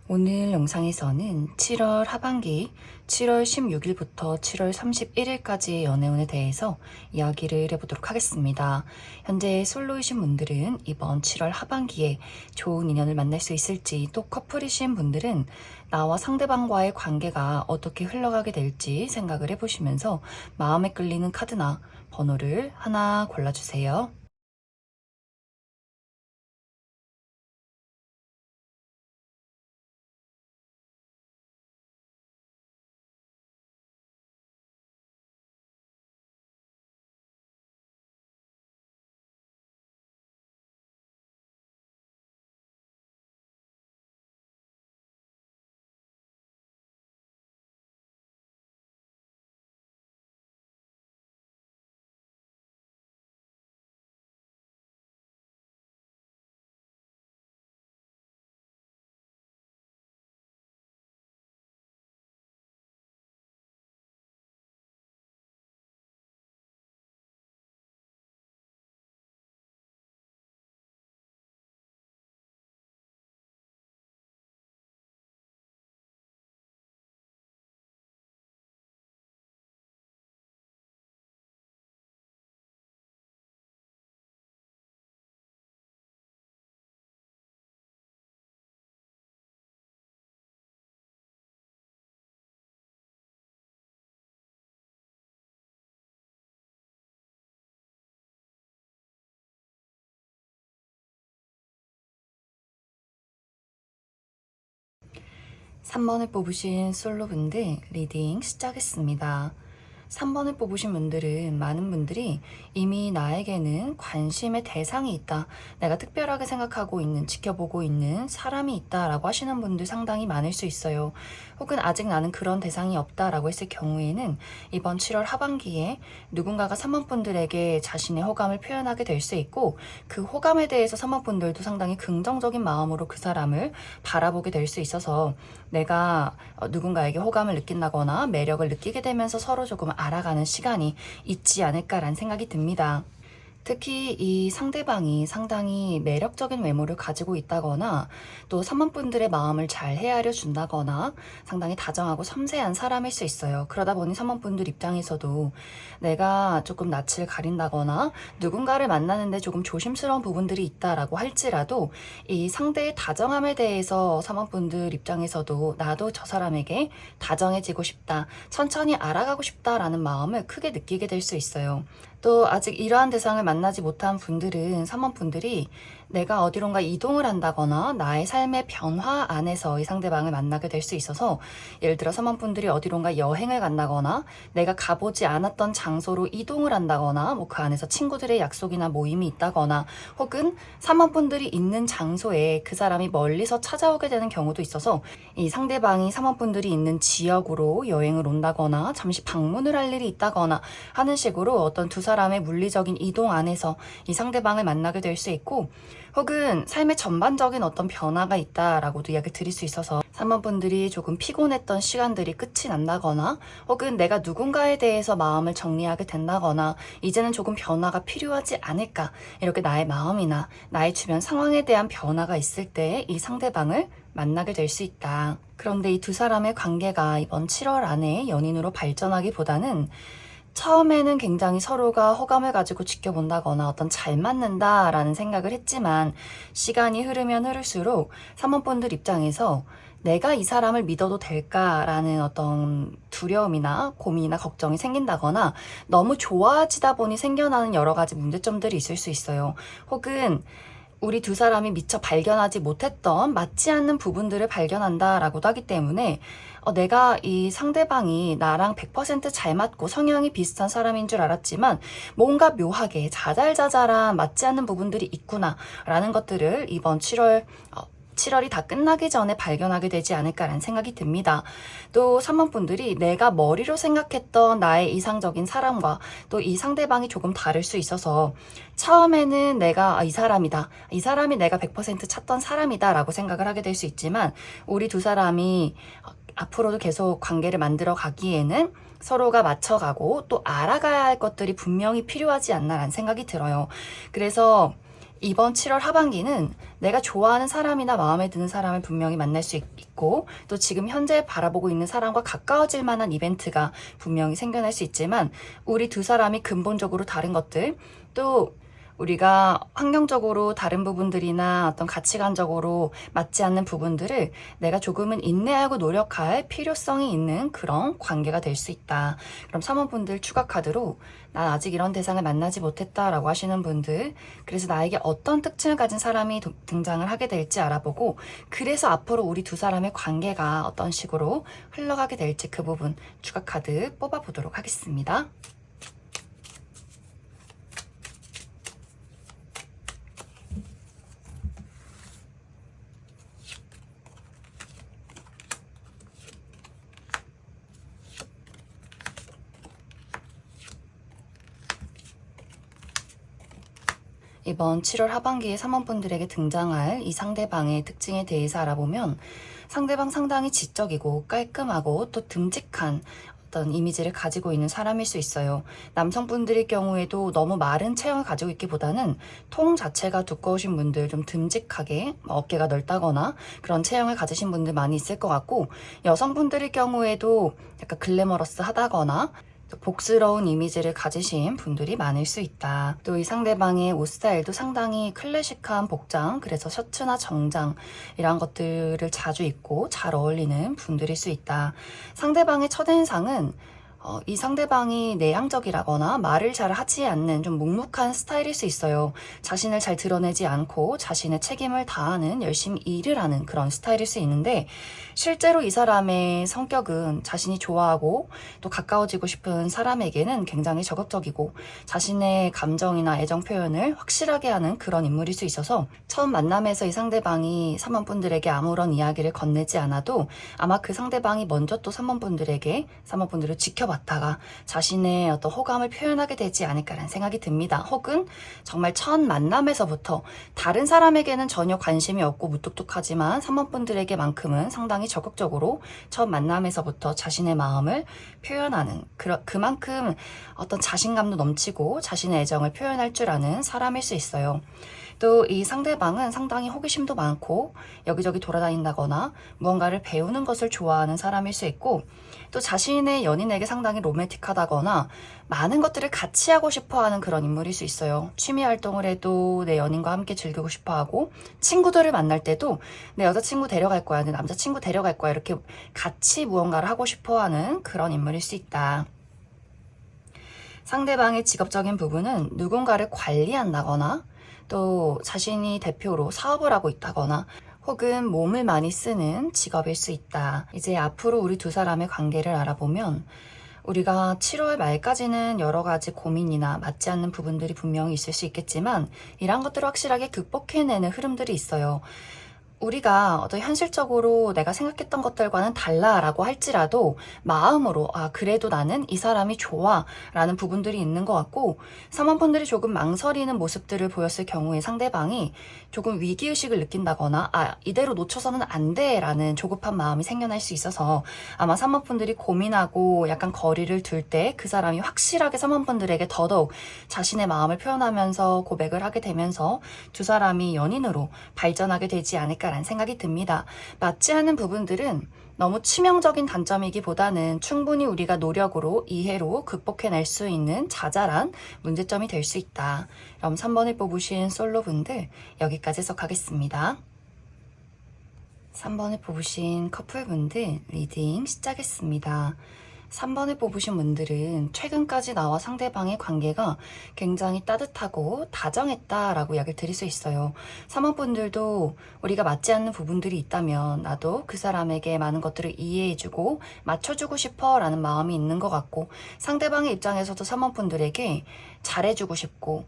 오늘 영상에서는 7월 하반기 7월 16일부터 7월 31일까지의 연애운에 대해서 이야기를 해보도록 하겠습니다. 현재 솔로이신 분들은 이번 7월 하반기에 좋은 인연을 만날 수 있을지, 또 커플이신 분들은 나와 상대방과의 관계가 어떻게 흘러가게 될지 생각을 해보시면서 마음에 끌리는 카드나 번호를 하나 골라주세요. 3번을 뽑으신 솔로분들 리딩 시작했습니다. 3번을 뽑으신 분들은 많은 분들이 이미 나에게는 관심의 대상이 있다, 내가 특별하게 생각하고 있는, 지켜보고 있는 사람이 있다 라고 하시는 분들 상당히 많을 수 있어요. 혹은 아직 나는 그런 대상이 없다 라고 했을 경우에는 이번 7월 하반기에 누군가가 3번 분들에게 자신의 호감을 표현하게 될 수 있고, 그 호감에 대해서 3번 분들도 상당히 긍정적인 마음으로 그 사람을 바라보게 될 수 있어서 내가 누군가에게 호감을 느낀다거나 매력을 느끼게 되면서 서로 조금 알아가는 시간이 있지 않을까라는 생각이 듭니다. 특히 이 상대방이 상당히 매력적인 외모를 가지고 있다거나, 또 3번 분들의 마음을 잘 헤아려 준다거나 상당히 다정하고 섬세한 사람일 수 있어요. 그러다 보니 3번 분들 입장에서도 내가 조금 낯을 가린다거나 누군가를 만나는데 조금 조심스러운 부분들이 있다라고 할지라도 이 상대의 다정함에 대해서 3번 분들 입장에서도 나도 저 사람에게 다정해지고 싶다, 천천히 알아가고 싶다라는 마음을 크게 느끼게 될 수 있어요. 또 아직 이러한 대상을 만나지 못한 분들은 3번 분들이 내가 어디론가 이동을 한다거나 나의 삶의 변화 안에서 이 상대방을 만나게 될 수 있어서, 예를 들어 3번 분들이 어디론가 여행을 간다거나 내가 가보지 않았던 장소로 이동을 한다거나, 뭐 그 안에서 친구들의 약속이나 모임이 있다거나, 혹은 3번 분들이 있는 장소에 그 사람이 멀리서 찾아오게 되는 경우도 있어서 이 상대방이 3번 분들이 있는 지역으로 여행을 온다거나 잠시 방문을 할 일이 있다거나 하는 식으로 어떤 두 사람의 물리적인 이동 안에서 이 상대방을 만나게 될 수 있고, 혹은 삶의 전반적인 어떤 변화가 있다라고도 이야기 드릴 수 있어서 3번 분들이 조금 피곤했던 시간들이 끝이 난다거나, 혹은 내가 누군가에 대해서 마음을 정리하게 된다거나 이제는 조금 변화가 필요하지 않을까, 이렇게 나의 마음이나 나의 주변 상황에 대한 변화가 있을 때 이 상대방을 만나게 될 수 있다. 그런데 이 두 사람의 관계가 이번 7월 안에 연인으로 발전하기보다는 처음에는 굉장히 서로가 호감을 가지고 지켜본다거나 어떤 잘 맞는다라는 생각을 했지만, 시간이 흐르면 흐를수록 3번 분들 입장에서 내가 이 사람을 믿어도 될까라는 어떤 두려움이나 고민이나 걱정이 생긴다거나, 너무 좋아지다 보니 생겨나는 여러 가지 문제점들이 있을 수 있어요. 혹은 우리 두 사람이 미처 발견하지 못했던 맞지 않는 부분들을 발견한다라고도 하기 때문에 내가 이 상대방이 나랑 100% 잘 맞고 성향이 비슷한 사람인 줄 알았지만 뭔가 묘하게 자잘자잘한 맞지 않는 부분들이 있구나 라는 것들을 이번 7월이 다 끝나기 전에 발견하게 되지 않을까라는 생각이 듭니다. 또 3번 분들이 내가 머리로 생각했던 나의 이상적인 사람과 또 이 상대방이 조금 다를 수 있어서 처음에는 내가 이 사람이다, 이 사람이 내가 100% 찾던 사람이다 라고 생각을 하게 될 수 있지만, 우리 두 사람이 앞으로도 계속 관계를 만들어 가기에는 서로가 맞춰가고 또 알아가야 할 것들이 분명히 필요하지 않나라는 생각이 들어요. 그래서 이번 7월 하반기는 내가 좋아하는 사람이나 마음에 드는 사람을 분명히 만날 수 있고, 또 지금 현재 바라보고 있는 사람과 가까워질 만한 이벤트가 분명히 생겨날 수 있지만, 우리 두 사람이 근본적으로 다른 것들, 또 우리가 환경적으로 다른 부분들이나 어떤 가치관적으로 맞지 않는 부분들을 내가 조금은 인내하고 노력할 필요성이 있는 그런 관계가 될 수 있다. 그럼 사모분들 추가 카드로 난 아직 이런 대상을 만나지 못했다라고 하시는 분들, 그래서 나에게 어떤 특징을 가진 사람이 등장을 하게 될지 알아보고, 그래서 앞으로 우리 두 사람의 관계가 어떤 식으로 흘러가게 될지 그 부분 추가 카드 뽑아보도록 하겠습니다. 이번 7월 하반기에 사모분들에게 등장할 이 상대방의 특징에 대해서 알아보면, 상대방 상당히 지적이고 깔끔하고 또 듬직한 어떤 이미지를 가지고 있는 사람일 수 있어요. 남성분들의 경우에도 너무 마른 체형을 가지고 있기보다는 통 자체가 두꺼우신 분들, 좀 듬직하게 어깨가 넓다거나 그런 체형을 가지신 분들 많이 있을 것 같고, 여성분들의 경우에도 약간 글래머러스하다거나 복스러운 이미지를 가지신 분들이 많을 수 있다. 또 이 상대방의 옷 스타일도 상당히 클래식한 복장, 그래서 셔츠나 정장 이런 것들을 자주 입고 잘 어울리는 분들일 수 있다. 상대방의 첫인상은 이 상대방이 내향적이라거나 말을 잘 하지 않는 좀 묵묵한 스타일일 수 있어요. 자신을 잘 드러내지 않고 자신의 책임을 다하는, 열심히 일을 하는 그런 스타일일 수 있는데, 실제로 이 사람의 성격은 자신이 좋아하고 또 가까워지고 싶은 사람에게는 굉장히 적극적이고 자신의 감정이나 애정 표현을 확실하게 하는 그런 인물일 수 있어서, 처음 만남에서 이 상대방이 사모분들에게 아무런 이야기를 건네지 않아도 아마 그 상대방이 먼저 또 사모분들에게 사모분들을 지켜봤다가 자신의 어떤 호감을 표현하게 되지 않을까라는 생각이 듭니다. 혹은 정말 첫 만남에서부터 다른 사람에게는 전혀 관심이 없고 무뚝뚝하지만 사모분들에게만큼은 상당히 적극적으로 첫 만남에서부터 자신의 마음을 표현하는, 그만큼 어떤 자신감도 넘치고 자신의 애정을 표현할 줄 아는 사람일 수 있어요. 또 이 상대방은 상당히 호기심도 많고 여기저기 돌아다닌다거나 무언가를 배우는 것을 좋아하는 사람일 수 있고, 또 자신의 연인에게 상당히 로맨틱하다거나 많은 것들을 같이 하고 싶어하는 그런 인물일 수 있어요. 취미 활동을 해도 내 연인과 함께 즐기고 싶어하고, 친구들을 만날 때도 내 여자친구 데려갈 거야, 내 남자친구 데려갈 거야, 이렇게 같이 무언가를 하고 싶어하는 그런 인물일 수 있다. 상대방의 직업적인 부분은 누군가를 관리한다거나 또 자신이 대표로 사업을 하고 있다거나 혹은 몸을 많이 쓰는 직업일 수 있다. 이제 앞으로 우리 두 사람의 관계를 알아보면, 우리가 7월 말까지는 여러 가지 고민이나 맞지 않는 부분들이 분명히 있을 수 있겠지만, 이런 것들을 확실하게 극복해내는 흐름들이 있어요. 우리가 어떤 현실적으로 내가 생각했던 것들과는 달라라고 할지라도 마음으로 그래도 나는 이 사람이 좋아 라는 부분들이 있는 것 같고, 사모분들이 조금 망설이는 모습들을 보였을 경우에 상대방이 조금 위기의식을 느낀다거나 이대로 놓쳐서는 안 돼 라는 조급한 마음이 생겨날 수 있어서, 아마 사모분들이 고민하고 약간 거리를 둘 때 그 사람이 확실하게 사모분들에게 더더욱 자신의 마음을 표현하면서 고백을 하게 되면서 두 사람이 연인으로 발전하게 되지 않을까 라는 생각이 듭니다. 맞지 않는 부분들은 너무 치명적인 단점이기보다는 충분히 우리가 노력으로 이해로 극복해낼 수 있는 자잘한 문제점이 될 수 있다. 그럼 3번을 뽑으신 솔로분들 여기까지 해석하겠습니다. 3번을 뽑으신 커플분들 리딩 시작했습니다. 3번을 뽑으신 분들은 최근까지 나와 상대방의 관계가 굉장히 따뜻하고 다정했다라고 이야기를 드릴 수 있어요. 3번 분들도 우리가 맞지 않는 부분들이 있다면 나도 그 사람에게 많은 것들을 이해해주고 맞춰주고 싶어 라는 마음이 있는 것 같고, 상대방의 입장에서도 3번 분들에게 잘해주고 싶고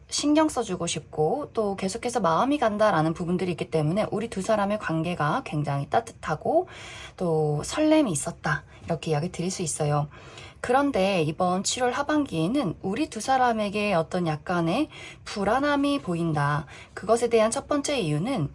신경 써주고 싶고 또 계속해서 마음이 간다라는 부분들이 있기 때문에 우리 두 사람의 관계가 굉장히 따뜻하고 또 설렘이 있었다, 이렇게 이야기 드릴 수 있어요. 그런데 이번 7월 하반기에는 우리 두 사람에게 어떤 약간의 불안함이 보인다. 그것에 대한 첫 번째 이유는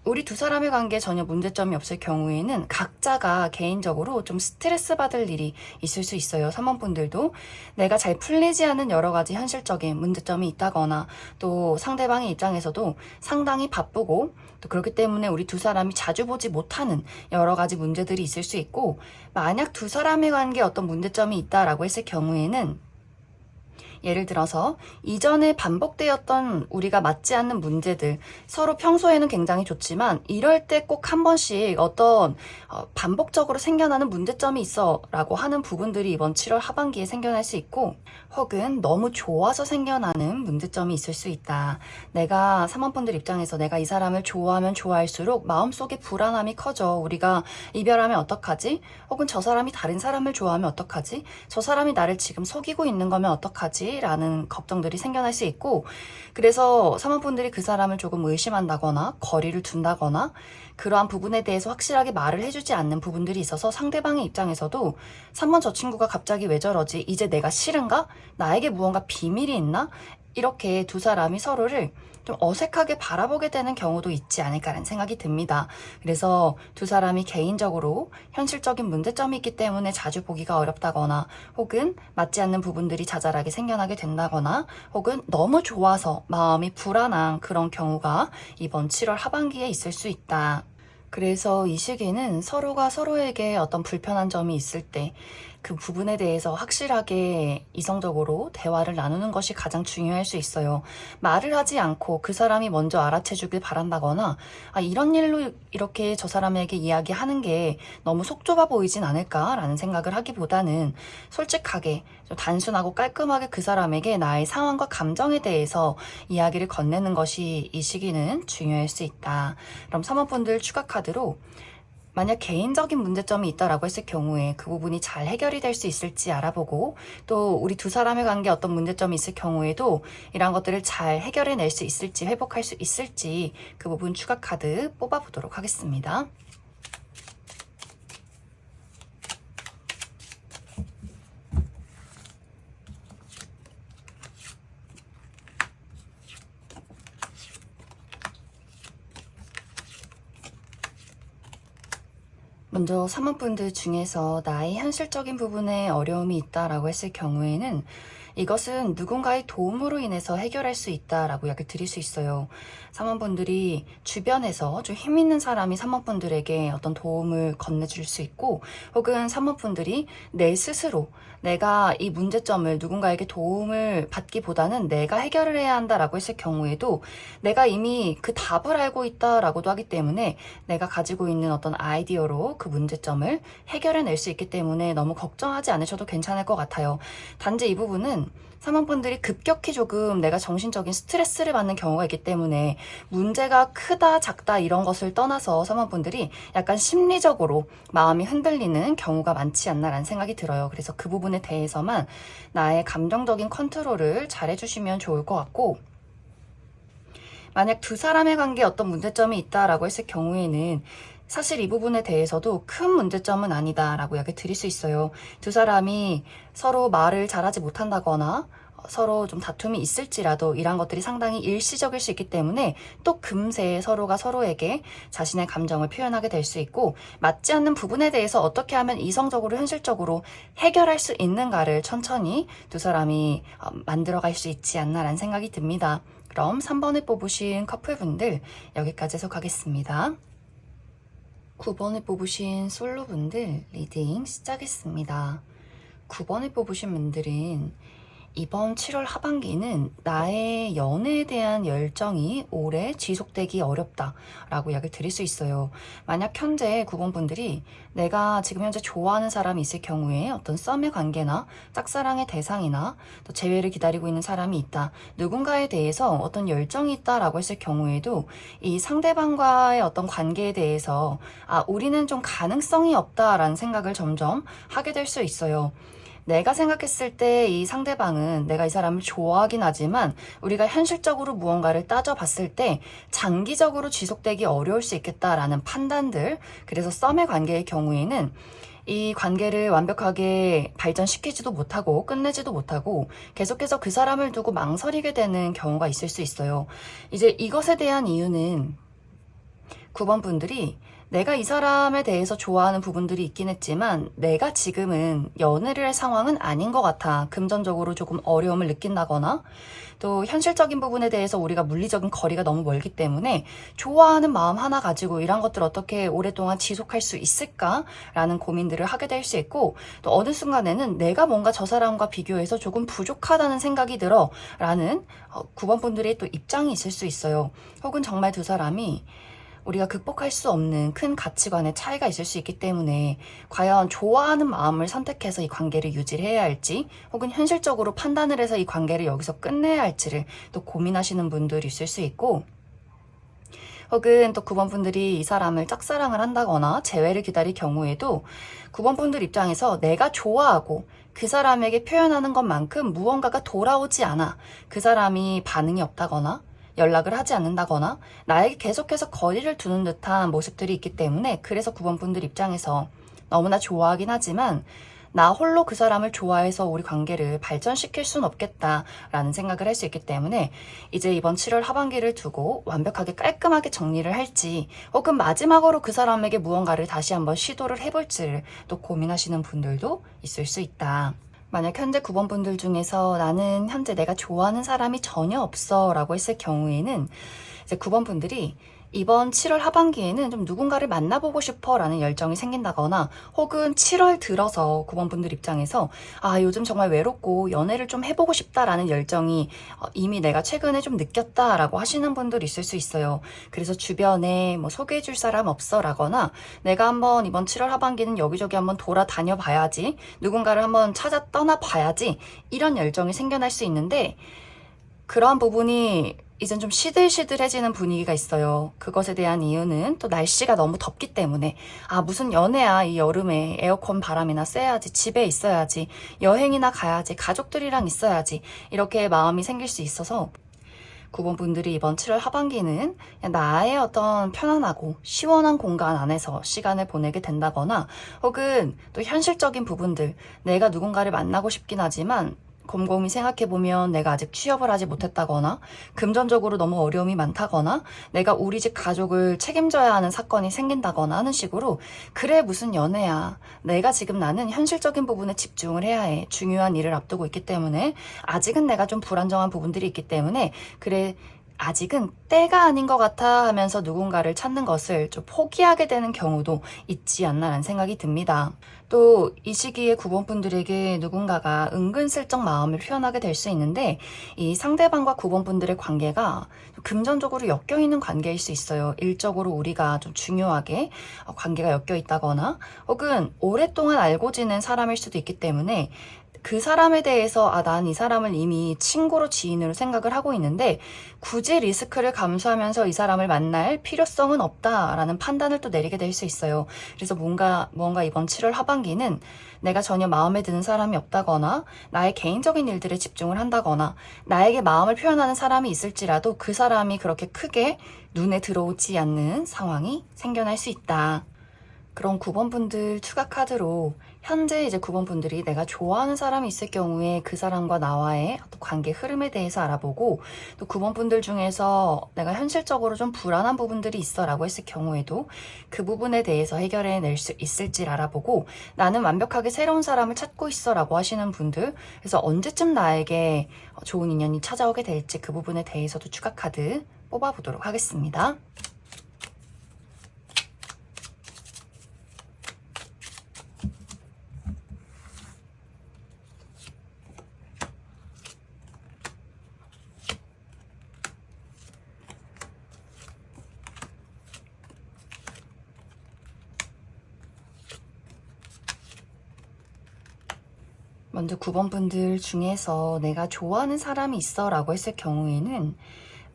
우리 두 사람의 관계에 전혀 문제점이 없을 경우에는 각자가 개인적으로 좀 스트레스 받을 일이 있을 수 있어요. 3번 분들도 내가 잘 풀리지 않은 여러 가지 현실적인 문제점이 있다거나 또 상대방의 입장에서도 상당히 바쁘고 또 그렇기 때문에 우리 두 사람이 자주 보지 못하는 여러 가지 문제들이 있을 수 있고, 만약 두 사람의 관계에 어떤 문제점이 있다라고 했을 경우에는 예를 들어서 이전에 반복되었던 우리가 맞지 않는 문제들, 서로 평소에는 굉장히 좋지만 이럴 때 꼭 한 번씩 어떤 반복적으로 생겨나는 문제점이 있어 라고 하는 부분들이 이번 7월 하반기에 생겨날 수 있고, 혹은 너무 좋아서 생겨나는 문제점이 있을 수 있다. 내가 3번분들 입장에서 내가 이 사람을 좋아하면 좋아할수록 마음속에 불안함이 커져. 우리가 이별하면 어떡하지? 혹은 저 사람이 다른 사람을 좋아하면 어떡하지? 저 사람이 나를 지금 속이고 있는 거면 어떡하지? 라는 걱정들이 생겨날 수 있고, 그래서 3번분들이 그 사람을 조금 의심한다거나 거리를 둔다거나 그러한 부분에 대해서 확실하게 말을 해주지 않는 부분들이 있어서 상대방의 입장에서도 3번 저 친구가 갑자기 왜 저러지? 이제 내가 싫은가? 나에게 무언가 비밀이 있나? 이렇게 두 사람이 서로를 좀 어색하게 바라보게 되는 경우도 있지 않을까라는 생각이 듭니다. 그래서 두 사람이 개인적으로 현실적인 문제점이 있기 때문에 자주 보기가 어렵다거나, 혹은 맞지 않는 부분들이 자잘하게 생겨나게 된다거나, 혹은 너무 좋아서 마음이 불안한 그런 경우가 이번 7월 하반기에 있을 수 있다. 그래서 이 시기는 서로가 서로에게 어떤 불편한 점이 있을 때 그 부분에 대해서 확실하게 이성적으로 대화를 나누는 것이 가장 중요할 수 있어요. 말을 하지 않고 그 사람이 먼저 알아채주길 바란다거나, 이런 일로 이렇게 저 사람에게 이야기하는 게 너무 속 좁아 보이진 않을까라는 생각을 하기보다는 솔직하게 좀 단순하고 깔끔하게 그 사람에게 나의 상황과 감정에 대해서 이야기를 건네는 것이 이 시기는 중요할 수 있다. 그럼 3번분들 추가 카드로 만약 개인적인 문제점이 있다라고 했을 경우에 그 부분이 잘 해결이 될 수 있을지 알아보고, 또 우리 두 사람의 관계에 어떤 문제점이 있을 경우에도 이런 것들을 잘 해결해낼 수 있을지, 회복할 수 있을지 그 부분 추가 카드 뽑아보도록 하겠습니다. 먼저 3번분들 중에서 나의 현실적인 부분에 어려움이 있다라고 했을 경우에는 이것은 누군가의 도움으로 인해서 해결할 수 있다라고 이야기를 드릴 수 있어요. 3번분들이 주변에서 좀 힘 있는 사람이 3번분들에게 어떤 도움을 건네줄 수 있고, 혹은 3번분들이 내 스스로 내가 이 문제점을 누군가에게 도움을 받기보다는 내가 해결을 해야 한다라고 했을 경우에도 내가 이미 그 답을 알고 있다라고도 하기 때문에 내가 가지고 있는 어떤 아이디어로 그 문제점을 해결해낼 수 있기 때문에 너무 걱정하지 않으셔도 괜찮을 것 같아요. 단지 이 부분은 3번분들이 급격히 조금 내가 정신적인 스트레스를 받는 경우가 있기 때문에 문제가 크다 작다 이런 것을 떠나서 3번분들이 약간 심리적으로 마음이 흔들리는 경우가 많지 않나라는 생각이 들어요. 그래서 그 부분에 대해서만 나의 감정적인 컨트롤을 잘 해주시면 좋을 것 같고, 만약 두 사람의 관계에 어떤 문제점이 있다라고 했을 경우에는 사실 이 부분에 대해서도 큰 문제점은 아니다라고 이야기 드릴 수 있어요. 두 사람이 서로 말을 잘하지 못한다거나 서로 좀 다툼이 있을지라도 이런 것들이 상당히 일시적일 수 있기 때문에 또 금세 서로가 서로에게 자신의 감정을 표현하게 될 수 있고, 맞지 않는 부분에 대해서 어떻게 하면 이성적으로 현실적으로 해결할 수 있는가를 천천히 두 사람이 만들어갈 수 있지 않나라는 생각이 듭니다. 그럼 3번을 뽑으신 커플분들 여기까지 해서 가겠습니다. 9번을 뽑으신 솔로분들 리딩 시작했습니다. 9번을 뽑으신 분들은 이번 7월 하반기는 나의 연애에 대한 열정이 오래 지속되기 어렵다라고 이야기를 드릴 수 있어요. 만약 현재 9번 분들이 내가 지금 현재 좋아하는 사람이 있을 경우에 어떤 썸의 관계나 짝사랑의 대상이나 또 재회를 기다리고 있는 사람이 있다, 누군가에 대해서 어떤 열정이 있다라고 했을 경우에도 이 상대방과의 어떤 관계에 대해서 우리는 좀 가능성이 없다라는 생각을 점점 하게 될 수 있어요. 내가 생각했을 때 이 상대방은 내가 이 사람을 좋아하긴 하지만 우리가 현실적으로 무언가를 따져봤을 때 장기적으로 지속되기 어려울 수 있겠다라는 판단들, 그래서 썸의 관계의 경우에는 이 관계를 완벽하게 발전시키지도 못하고 끝내지도 못하고 계속해서 그 사람을 두고 망설이게 되는 경우가 있을 수 있어요. 이제 이것에 대한 이유는 9번 분들이 내가 이 사람에 대해서 좋아하는 부분들이 있긴 했지만 내가 지금은 연애를 할 상황은 아닌 것 같아. 금전적으로 조금 어려움을 느낀다거나 또 현실적인 부분에 대해서 우리가 물리적인 거리가 너무 멀기 때문에 좋아하는 마음 하나 가지고 이런 것들 어떻게 오랫동안 지속할 수 있을까라는 고민들을 하게 될 수 있고, 또 어느 순간에는 내가 뭔가 저 사람과 비교해서 조금 부족하다는 생각이 들어 라는 9번 분들의 또 입장이 있을 수 있어요. 혹은 정말 두 사람이 우리가 극복할 수 없는 큰 가치관의 차이가 있을 수 있기 때문에 과연 좋아하는 마음을 선택해서 이 관계를 유지해야 할지, 혹은 현실적으로 판단을 해서 이 관계를 여기서 끝내야 할지를 또 고민하시는 분들이 있을 수 있고, 혹은 또 9번 분들이 이 사람을 짝사랑을 한다거나 재회를 기다릴 경우에도 9번 분들 입장에서 내가 좋아하고 그 사람에게 표현하는 것만큼 무언가가 돌아오지 않아, 그 사람이 반응이 없다거나 연락을 하지 않는다거나 나에게 계속해서 거리를 두는 듯한 모습들이 있기 때문에, 그래서 9번 분들 입장에서 너무나 좋아하긴 하지만 나 홀로 그 사람을 좋아해서 우리 관계를 발전시킬 수는 없겠다라는 생각을 할 수 있기 때문에 이제 이번 7월 하반기를 두고 완벽하게 깔끔하게 정리를 할지, 혹은 마지막으로 그 사람에게 무언가를 다시 한번 시도를 해볼지를 또 고민하시는 분들도 있을 수 있다. 만약 현재 9번 분들 중에서 나는 현재 내가 좋아하는 사람이 전혀 없어 라고 했을 경우에는 이제 9번 분들이 이번 7월 하반기에는 좀 누군가를 만나보고 싶어 라는 열정이 생긴다거나, 혹은 7월 들어서 9번 분들 입장에서 요즘 정말 외롭고 연애를 좀 해보고 싶다라는 열정이 이미 내가 최근에 좀 느꼈다라고 하시는 분들이 있을 수 있어요. 그래서 주변에 뭐 소개해줄 사람 없어 라거나 내가 한번 이번 7월 하반기는 여기저기 한번 돌아다녀 봐야지, 누군가를 한번 찾아 떠나 봐야지, 이런 열정이 생겨날 수 있는데, 그러한 부분이 이젠 좀 시들시들해지는 분위기가 있어요. 그것에 대한 이유는 또 날씨가 너무 덥기 때문에 무슨 연애야, 이 여름에 에어컨 바람이나 쐬야지, 집에 있어야지, 여행이나 가야지, 가족들이랑 있어야지, 이렇게 마음이 생길 수 있어서 9번 분들이 이번 7월 하반기는 나의 어떤 편안하고 시원한 공간 안에서 시간을 보내게 된다거나, 혹은 또 현실적인 부분들, 내가 누군가를 만나고 싶긴 하지만 곰곰이 생각해보면 내가 아직 취업을 하지 못했다거나 금전적으로 너무 어려움이 많다거나 내가 우리 집 가족을 책임져야 하는 사건이 생긴다거나 하는 식으로, 그래 무슨 연애야, 내가 지금 나는 현실적인 부분에 집중을 해야 해, 중요한 일을 앞두고 있기 때문에 아직은 내가 좀 불안정한 부분들이 있기 때문에 그래 아직은 때가 아닌 것 같아 하면서 누군가를 찾는 것을 좀 포기하게 되는 경우도 있지 않나라는 생각이 듭니다. 또 이 시기에 9번 분들에게 누군가가 은근슬쩍 마음을 표현하게 될 수 있는데, 이 상대방과 9번 분들의 관계가 금전적으로 엮여있는 관계일 수 있어요. 일적으로 우리가 좀 중요하게 관계가 엮여 있다거나, 혹은 오랫동안 알고 지낸 사람일 수도 있기 때문에 그 사람에 대해서 난 이 사람을 이미 친구로 지인으로 생각을 하고 있는데 굳이 리스크를 감수하면서 이 사람을 만날 필요성은 없다라는 판단을 또 내리게 될 수 있어요. 그래서 뭔가 이번 7월 하반기는 내가 전혀 마음에 드는 사람이 없다거나 나의 개인적인 일들에 집중을 한다거나 나에게 마음을 표현하는 사람이 있을지라도 그 사람이 그렇게 크게 눈에 들어오지 않는 상황이 생겨날 수 있다. 그런 9번 분들 추가 카드로 현재 이제 9번 분들이 내가 좋아하는 사람이 있을 경우에 그 사람과 나와의 어떤 관계 흐름에 대해서 알아보고, 또 9번 분들 중에서 내가 현실적으로 좀 불안한 부분들이 있어 라고 했을 경우에도 그 부분에 대해서 해결해낼 수 있을지를 알아보고, 나는 완벽하게 새로운 사람을 찾고 있어 라고 하시는 분들, 그래서 언제쯤 나에게 좋은 인연이 찾아오게 될지 그 부분에 대해서도 추가 카드 뽑아보도록 하겠습니다. 먼저 9번 분들 중에서 내가 좋아하는 사람이 있어 라고 했을 경우에는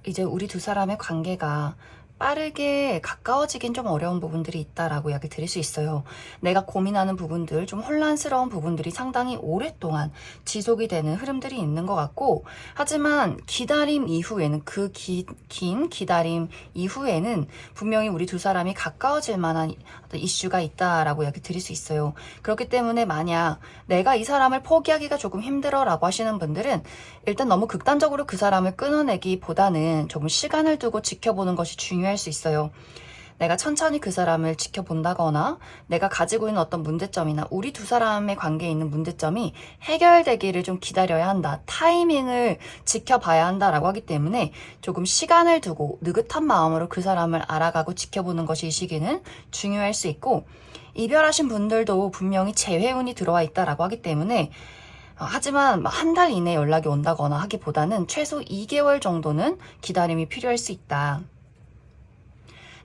이제 우리 두 사람의 관계가 빠르게 가까워지긴 좀 어려운 부분들이 있다라고 이야기를 드릴 수 있어요. 내가 고민하는 부분들, 좀 혼란스러운 부분들이 상당히 오랫동안 지속이 되는 흐름들이 있는 것 같고, 하지만 기다림 이후에는 긴 기다림 이후에는 분명히 우리 두 사람이 가까워질 만한 이슈가 있다라고 이야기 드릴 수 있어요. 그렇기 때문에 만약 내가 이 사람을 포기하기가 조금 힘들어 라고 하시는 분들은 일단 너무 극단적으로 그 사람을 끊어내기보다는 조금 시간을 두고 지켜보는 것이 중요할 수 있어요. 내가 천천히 그 사람을 지켜본다거나 내가 가지고 있는 어떤 문제점이나 우리 두 사람의 관계에 있는 문제점이 해결되기를 좀 기다려야 한다. 타이밍을 지켜봐야 한다라고 하기 때문에 조금 시간을 두고 느긋한 마음으로 그 사람을 알아가고 지켜보는 것이 이 시기는 중요할 수 있고, 이별하신 분들도 분명히 재회운이 들어와 있다라고 하기 때문에 하지만 한 달 이내 연락이 온다거나 하기보다는 최소 2개월 정도는 기다림이 필요할 수 있다.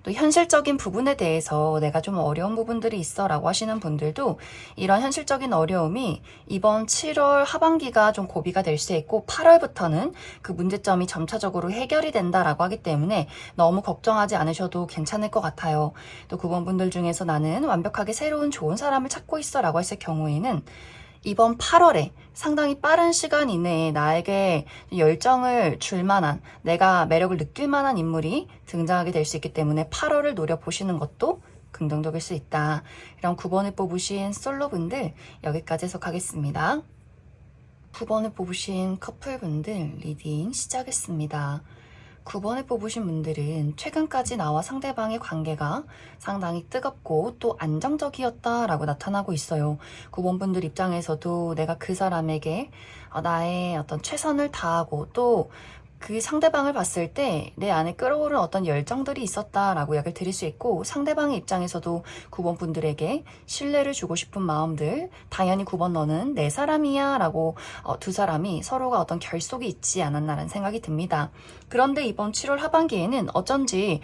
또 현실적인 부분에 대해서 내가 좀 어려운 부분들이 있어 라고 하시는 분들도 이런 현실적인 어려움이 이번 7월 하반기가 좀 고비가 될 수 있고 8월부터는 그 문제점이 점차적으로 해결이 된다라고 하기 때문에 너무 걱정하지 않으셔도 괜찮을 것 같아요. 또 그분 분들 중에서 나는 완벽하게 새로운 좋은 사람을 찾고 있어 라고 했을 경우에는 이번 8월에 상당히 빠른 시간 이내에 나에게 열정을 줄 만한, 내가 매력을 느낄 만한 인물이 등장하게 될 수 있기 때문에 8월을 노려보시는 것도 긍정적일 수 있다. 이런 9번을 뽑으신 솔로분들 여기까지 해석하겠습니다. 9번을 뽑으신 커플분들 리딩 시작했습니다. 9번을 뽑으신 분들은 최근까지 나와 상대방의 관계가 상당히 뜨겁고 또 안정적이었다라고 나타나고 있어요. 9번 분들 입장에서도 내가 그 사람에게 나의 어떤 최선을 다하고 또 그 상대방을 봤을 때 내 안에 끌어오른 어떤 열정들이 있었다라고 이야기를 드릴 수 있고, 상대방의 입장에서도 9번 분들에게 신뢰를 주고 싶은 마음들, 당연히 9번 너는 내 사람이야 라고 두 사람이 서로가 어떤 결속이 있지 않았나라는 생각이 듭니다. 그런데 이번 7월 하반기에는 어쩐지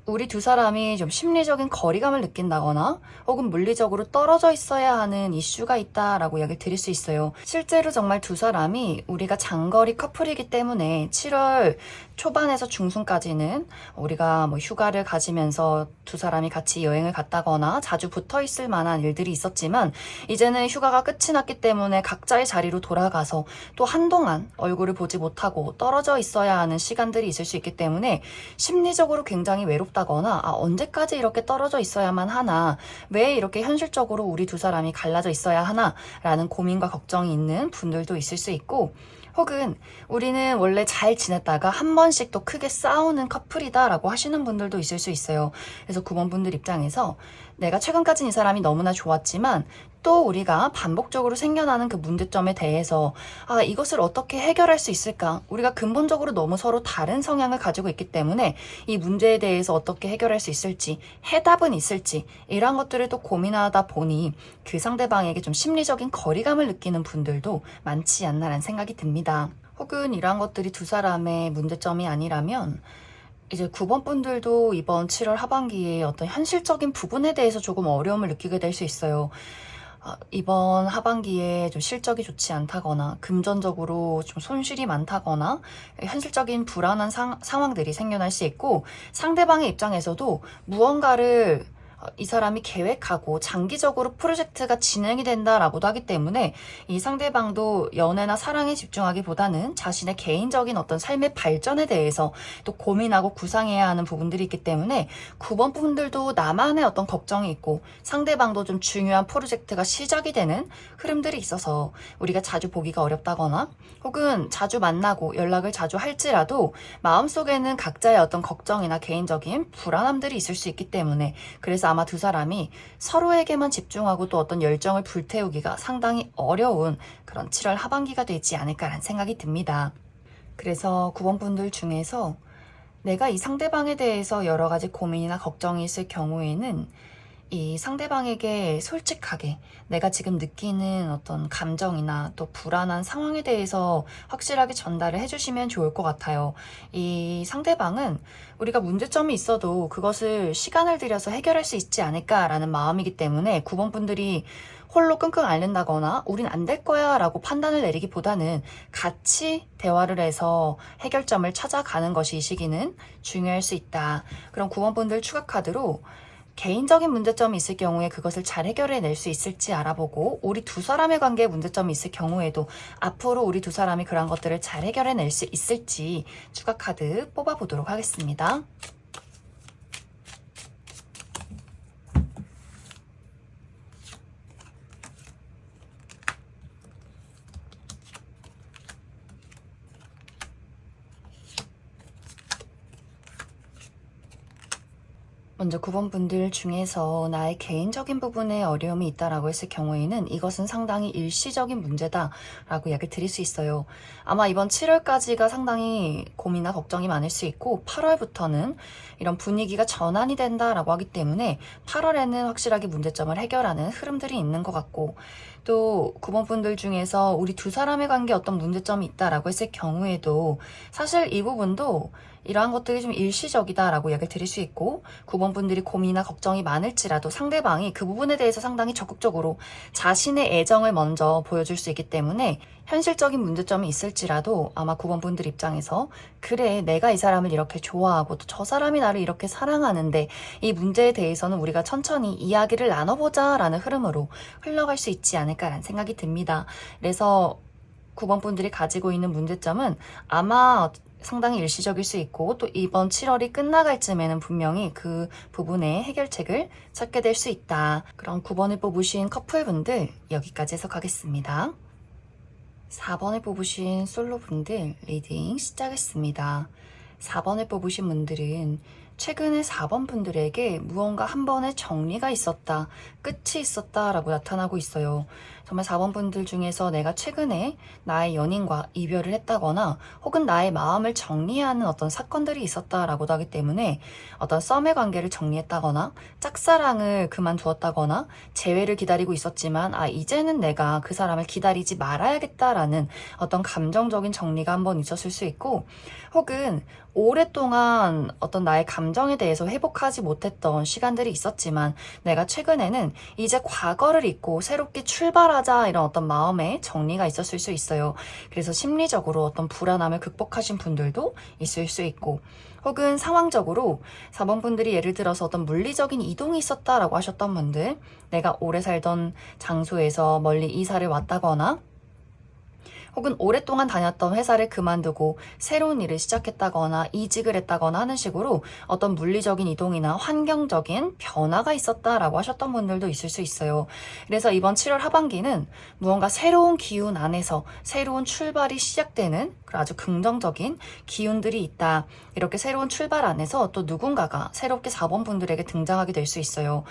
우리 두 사람이 좀 심리적인 거리감을 느낀다거나 혹은 물리적으로 떨어져 있어야 하는 이슈가 있다라고 이야기를 드릴 수 있어요. 실제로 정말 두 사람이 우리가 장거리 커플이기 때문에 7월 초반에서 중순까지는 우리가 뭐 휴가를 가지면서 두 사람이 같이 여행을 갔다거나 자주 붙어 있을 만한 일들이 있었지만, 이제는 휴가가 끝이 났기 때문에 각자의 자리로 돌아가서 또 한동안 얼굴을 보지 못하고 떨어져 있어야 하는 시간들이 있을 수 있기 때문에 심리적으로 굉장히 외롭다거나 언제까지 이렇게 떨어져 있어야만 하나, 왜 이렇게 현실적으로 우리 두 사람이 갈라져 있어야 하나 라는 고민과 걱정이 있는 분들도 있을 수 있고, 혹은 우리는 원래 잘 지냈다가 한 번씩 또 크게 싸우는 커플이다 라고 하시는 분들도 있을 수 있어요. 그래서 9번 분들 입장에서 내가 최근까지 이 사람이 너무나 좋았지만 또 우리가 반복적으로 생겨나는 그 문제점에 대해서 이것을 어떻게 해결할 수 있을까? 우리가 근본적으로 너무 서로 다른 성향을 가지고 있기 때문에 이 문제에 대해서 어떻게 해결할 수 있을지, 해답은 있을지, 이런 것들을 또 고민하다 보니 그 상대방에게 좀 심리적인 거리감을 느끼는 분들도 많지 않나라는 생각이 듭니다. 혹은 이러한 것들이 두 사람의 문제점이 아니라면 이제 9번 분들도 이번 7월 하반기에 어떤 현실적인 부분에 대해서 조금 어려움을 느끼게 될 수 있어요. 이번 하반기에 좀 실적이 좋지 않다거나 금전적으로 좀 손실이 많다거나 현실적인 불안한 상황들이 생겨날 수 있고, 상대방의 입장에서도 무언가를 이 사람이 계획하고 장기적으로 프로젝트가 진행이 된다라고도 하기 때문에 이 상대방도 연애나 사랑에 집중하기보다는 자신의 개인적인 어떤 삶의 발전에 대해서 또 고민하고 구상해야 하는 부분들이 있기 때문에 9번 분들도 나만의 어떤 걱정이 있고 상대방도 좀 중요한 프로젝트가 시작이 되는 흐름들이 있어서 우리가 자주 보기가 어렵다거나 혹은 자주 만나고 연락을 자주 할지라도 마음속에는 각자의 어떤 걱정이나 개인적인 불안함들이 있을 수 있기 때문에, 그래서 아마 두 사람이 서로에게만 집중하고 또 어떤 열정을 불태우기가 상당히 어려운 그런 7월 하반기가 되지 않을까라는 생각이 듭니다. 그래서 9번 분들 중에서 내가 이 상대방에 대해서 여러 가지 고민이나 걱정이 있을 경우에는 이 상대방에게 솔직하게 내가 지금 느끼는 어떤 감정이나 또 불안한 상황에 대해서 확실하게 전달을 해주시면 좋을 것 같아요. 이 상대방은 우리가 문제점이 있어도 그것을 시간을 들여서 해결할 수 있지 않을까라는 마음이기 때문에 9번 분들이 홀로 끙끙 앓는다거나 우린 안 될 거야 라고 판단을 내리기보다는 같이 대화를 해서 해결점을 찾아가는 것이 이 시기는 중요할 수 있다. 그럼 9번 분들 추가 카드로 개인적인 문제점이 있을 경우에 그것을 잘 해결해낼 수 있을지 알아보고, 우리 두 사람의 관계에 문제점이 있을 경우에도 앞으로 우리 두 사람이 그런 것들을 잘 해결해낼 수 있을지 추가 카드 뽑아보도록 하겠습니다. 먼저 9번 분들 중에서 나의 개인적인 부분에 어려움이 있다라고 했을 경우에는 이것은 상당히 일시적인 문제다라고 이야기를 드릴 수 있어요. 아마 이번 7월까지가 상당히 고민이나 걱정이 많을 수 있고 8월부터는 이런 분위기가 전환이 된다라고 하기 때문에 8월에는 확실하게 문제점을 해결하는 흐름들이 있는 것 같고, 또 9번 분들 중에서 우리 두 사람의 관계에 어떤 문제점이 있다라고 했을 경우에도 사실 이 부분도 이러한 것들이 좀 일시적이다라고 이야기를 드릴 수 있고, 9번 분들이 고민이나 걱정이 많을지라도 상대방이 그 부분에 대해서 상당히 적극적으로 자신의 애정을 먼저 보여줄 수 있기 때문에 현실적인 문제점이 있을지라도 아마 9번 분들 입장에서 그래, 내가 이 사람을 이렇게 좋아하고 또 저 사람이 나를 이렇게 사랑하는데 이 문제에 대해서는 우리가 천천히 이야기를 나눠보자 라는 흐름으로 흘러갈 수 있지 않을까라는 생각이 듭니다. 그래서 9번 분들이 가지고 있는 문제점은 아마 상당히 일시적일 수 있고, 또 이번 7월이 끝나갈 쯤에는 분명히 그 부분에 해결책을 찾게 될 수 있다. 그럼 9번을 뽑으신 커플분들 여기까지 해석하겠습니다. 4번을 뽑으신 솔로분들 리딩 시작했습니다. 4번을 뽑으신 분들은 최근에 4번 분들에게 무언가 한 번의 정리가 있었다, 끝이 있었다 라고 나타나고 있어요. 정말 4번 분들 중에서 내가 최근에 나의 연인과 이별을 했다거나 혹은 나의 마음을 정리하는 어떤 사건들이 있었다라고도 하기 때문에 어떤 썸의 관계를 정리했다거나 짝사랑을 그만두었다거나 재회를 기다리고 있었지만 이제는 내가 그 사람을 기다리지 말아야겠다라는 어떤 감정적인 정리가 한번 있었을 수 있고, 혹은 오랫동안 어떤 나의 감정에 대해서 회복하지 못했던 시간들이 있었지만 내가 최근에는 이제 과거를 잊고 새롭게 출발하자 이런 어떤 마음의 정리가 있었을 수 있어요. 그래서 심리적으로 어떤 불안함을 극복하신 분들도 있을 수 있고, 혹은 상황적으로 4번 분들이 예를 들어서 어떤 물리적인 이동이 있었다라고 하셨던 분들, 내가 오래 살던 장소에서 멀리 이사를 왔다거나 혹은 오랫동안 다녔던 회사를 그만두고 새로운 일을 시작했다거나 이직을 했다거나 하는 식으로 어떤 물리적인 이동이나 환경적인 변화가 있었다라고 하셨던 분들도 있을 수 있어요. 그래서 이번 7월 하반기는 무언가 새로운 기운 안에서 새로운 출발이 시작되는 아주 긍정적인 기운들이 있다. 이렇게 새로운 출발 안에서 또 누군가가 새롭게 4번 분들에게 등장하게 될 수 있어요.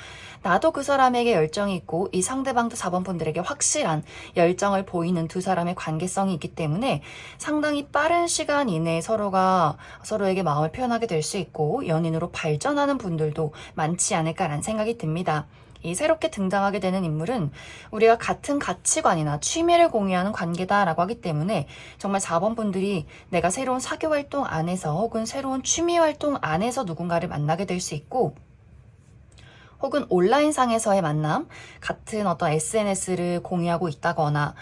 나도 그 사람에게 열정이 있고 이 상대방도 4번 분들에게 확실한 열정을 보이는 두 사람의 관계성이 있기 때문에 상당히 빠른 시간 이내에 서로가 서로에게 마음을 표현하게 될 수 있고 연인으로 발전하는 분들도 많지 않을까라는 생각이 듭니다. 이 새롭게 등장하게 되는 인물은 우리가 같은 가치관이나 취미를 공유하는 관계다라고 하기 때문에 정말 4번 분들이 내가 새로운 사교 활동 안에서 혹은 새로운 취미 활동 안에서 누군가를 만나게 될 수 있고, 혹은 온라인상에서의 만남, 같은 어떤 SNS를 공유하고 있다거나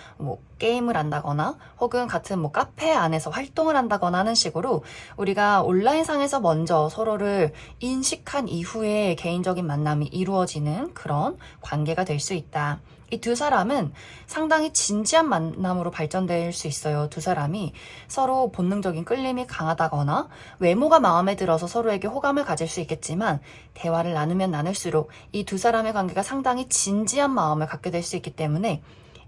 게임을 한다거나 혹은 같은 카페 안에서 활동을 한다거나 하는 식으로 우리가 온라인상에서 먼저 서로를 인식한 이후에 개인적인 만남이 이루어지는 그런 관계가 될 수 있다. 이 두 사람은 상당히 진지한 만남으로 발전될 수 있어요. 두 사람이 서로 본능적인 끌림이 강하다거나 외모가 마음에 들어서 서로에게 호감을 가질 수 있겠지만 대화를 나누면 나눌수록 이 두 사람의 관계가 상당히 진지한 마음을 갖게 될 수 있기 때문에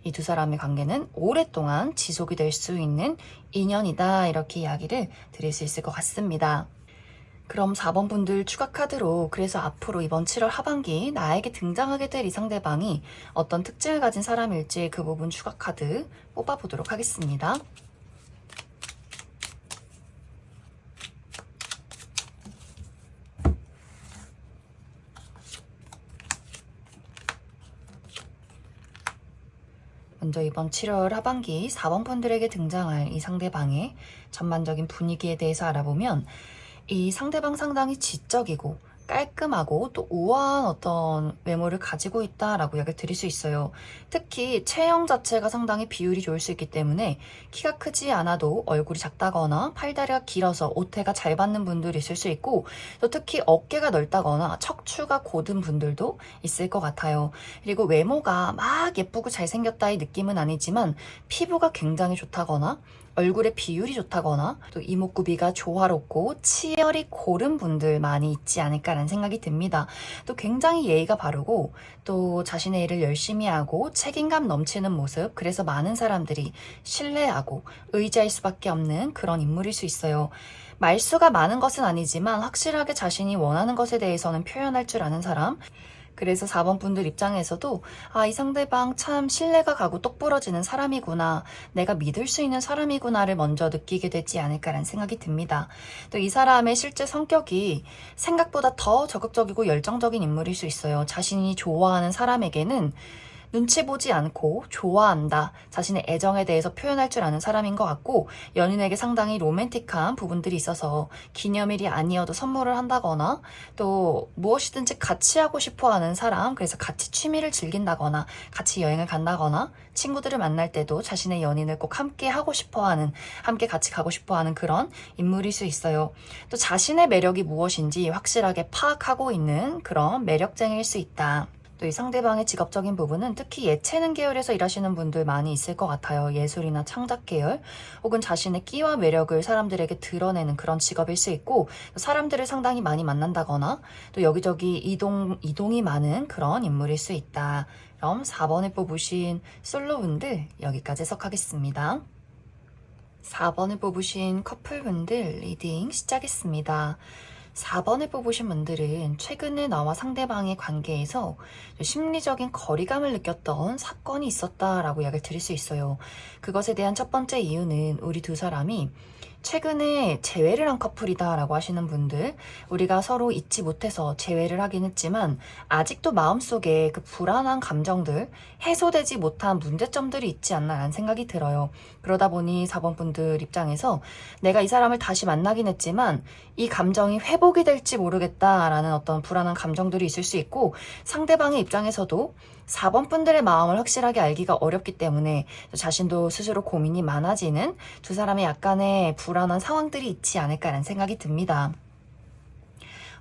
이 두 사람의 관계는 오랫동안 지속이 될 수 있는 인연이다, 이렇게 이야기를 드릴 수 있을 것 같습니다. 그럼 4번 분들 추가 카드로 그래서 앞으로 이번 7월 하반기 나에게 등장하게 될 이 상대방이 어떤 특징을 가진 사람일지 그 부분 추가 카드 뽑아보도록 하겠습니다. 먼저 이번 7월 하반기 4번 분들에게 등장할 이 상대방의 전반적인 분위기에 대해서 알아보면 이 상대방 상당히 지적이고 깔끔하고 또 우아한 어떤 외모를 가지고 있다라고 이야기를 드릴 수 있어요. 특히 체형 자체가 상당히 비율이 좋을 수 있기 때문에 키가 크지 않아도 얼굴이 작다거나 팔다리가 길어서 옷태가 잘 받는 분들이 있을 수 있고, 또 특히 어깨가 넓다거나 척추가 곧은 분들도 있을 것 같아요. 그리고 외모가 막 예쁘고 잘생겼다의 느낌은 아니지만 피부가 굉장히 좋다거나 얼굴의 비율이 좋다거나 또 이목구비가 조화롭고 치열이 고른 분들 많이 있지 않을까라는 생각이 듭니다. 또 굉장히 예의가 바르고 또 자신의 일을 열심히 하고 책임감 넘치는 모습, 그래서 많은 사람들이 신뢰하고 의지할 수밖에 없는 그런 인물일 수 있어요. 말수가 많은 것은 아니지만 확실하게 자신이 원하는 것에 대해서는 표현할 줄 아는 사람. 그래서 4번 분들 입장에서도 이 상대방 참 신뢰가 가고 똑부러지는 사람이구나, 내가 믿을 수 있는 사람이구나를 먼저 느끼게 되지 않을까라는 생각이 듭니다. 또 이 사람의 실제 성격이 생각보다 더 적극적이고 열정적인 인물일 수 있어요. 자신이 좋아하는 사람에게는 눈치 보지 않고 좋아한다, 자신의 애정에 대해서 표현할 줄 아는 사람인 것 같고, 연인에게 상당히 로맨틱한 부분들이 있어서 기념일이 아니어도 선물을 한다거나 또 무엇이든지 같이 하고 싶어 하는 사람, 그래서 같이 취미를 즐긴다거나 같이 여행을 간다거나 친구들을 만날 때도 자신의 연인을 꼭 함께 하고 싶어 하는, 함께 같이 가고 싶어 하는 그런 인물일 수 있어요. 또 자신의 매력이 무엇인지 확실하게 파악하고 있는 그런 매력쟁이일 수 있다. 또 이 상대방의 직업적인 부분은 특히 예체능 계열에서 일하시는 분들 많이 있을 것 같아요. 예술이나 창작 계열, 혹은 자신의 끼와 매력을 사람들에게 드러내는 그런 직업일 수 있고, 사람들을 상당히 많이 만난다거나 또 여기저기 이동이 많은 그런 인물일 수 있다. 그럼 4번을 뽑으신 솔로분들 여기까지 해석하겠습니다. 4번을 뽑으신 커플분들 리딩 시작했습니다. 4번을 뽑으신 분들은 최근에 나와 상대방의 관계에서 심리적인 거리감을 느꼈던 사건이 있었다라고 이야기를 드릴 수 있어요. 그것에 대한 첫 번째 이유는 우리 두 사람이 최근에 재회를 한 커플이다라고 하시는 분들, 우리가 서로 잊지 못해서 재회를 하긴 했지만 아직도 마음속에 그 불안한 감정들, 해소되지 못한 문제점들이 있지 않나 라는 생각이 들어요. 그러다 보니 4번 분들 입장에서 내가 이 사람을 다시 만나긴 했지만 이 감정이 회복이 될지 모르겠다라는 어떤 불안한 감정들이 있을 수 있고, 상대방의 입장에서도 4번 분들의 마음을 확실하게 알기가 어렵기 때문에 자신도 스스로 고민이 많아지는 두 사람의 약간의 불안한 상황들이 있지 않을까라는 생각이 듭니다.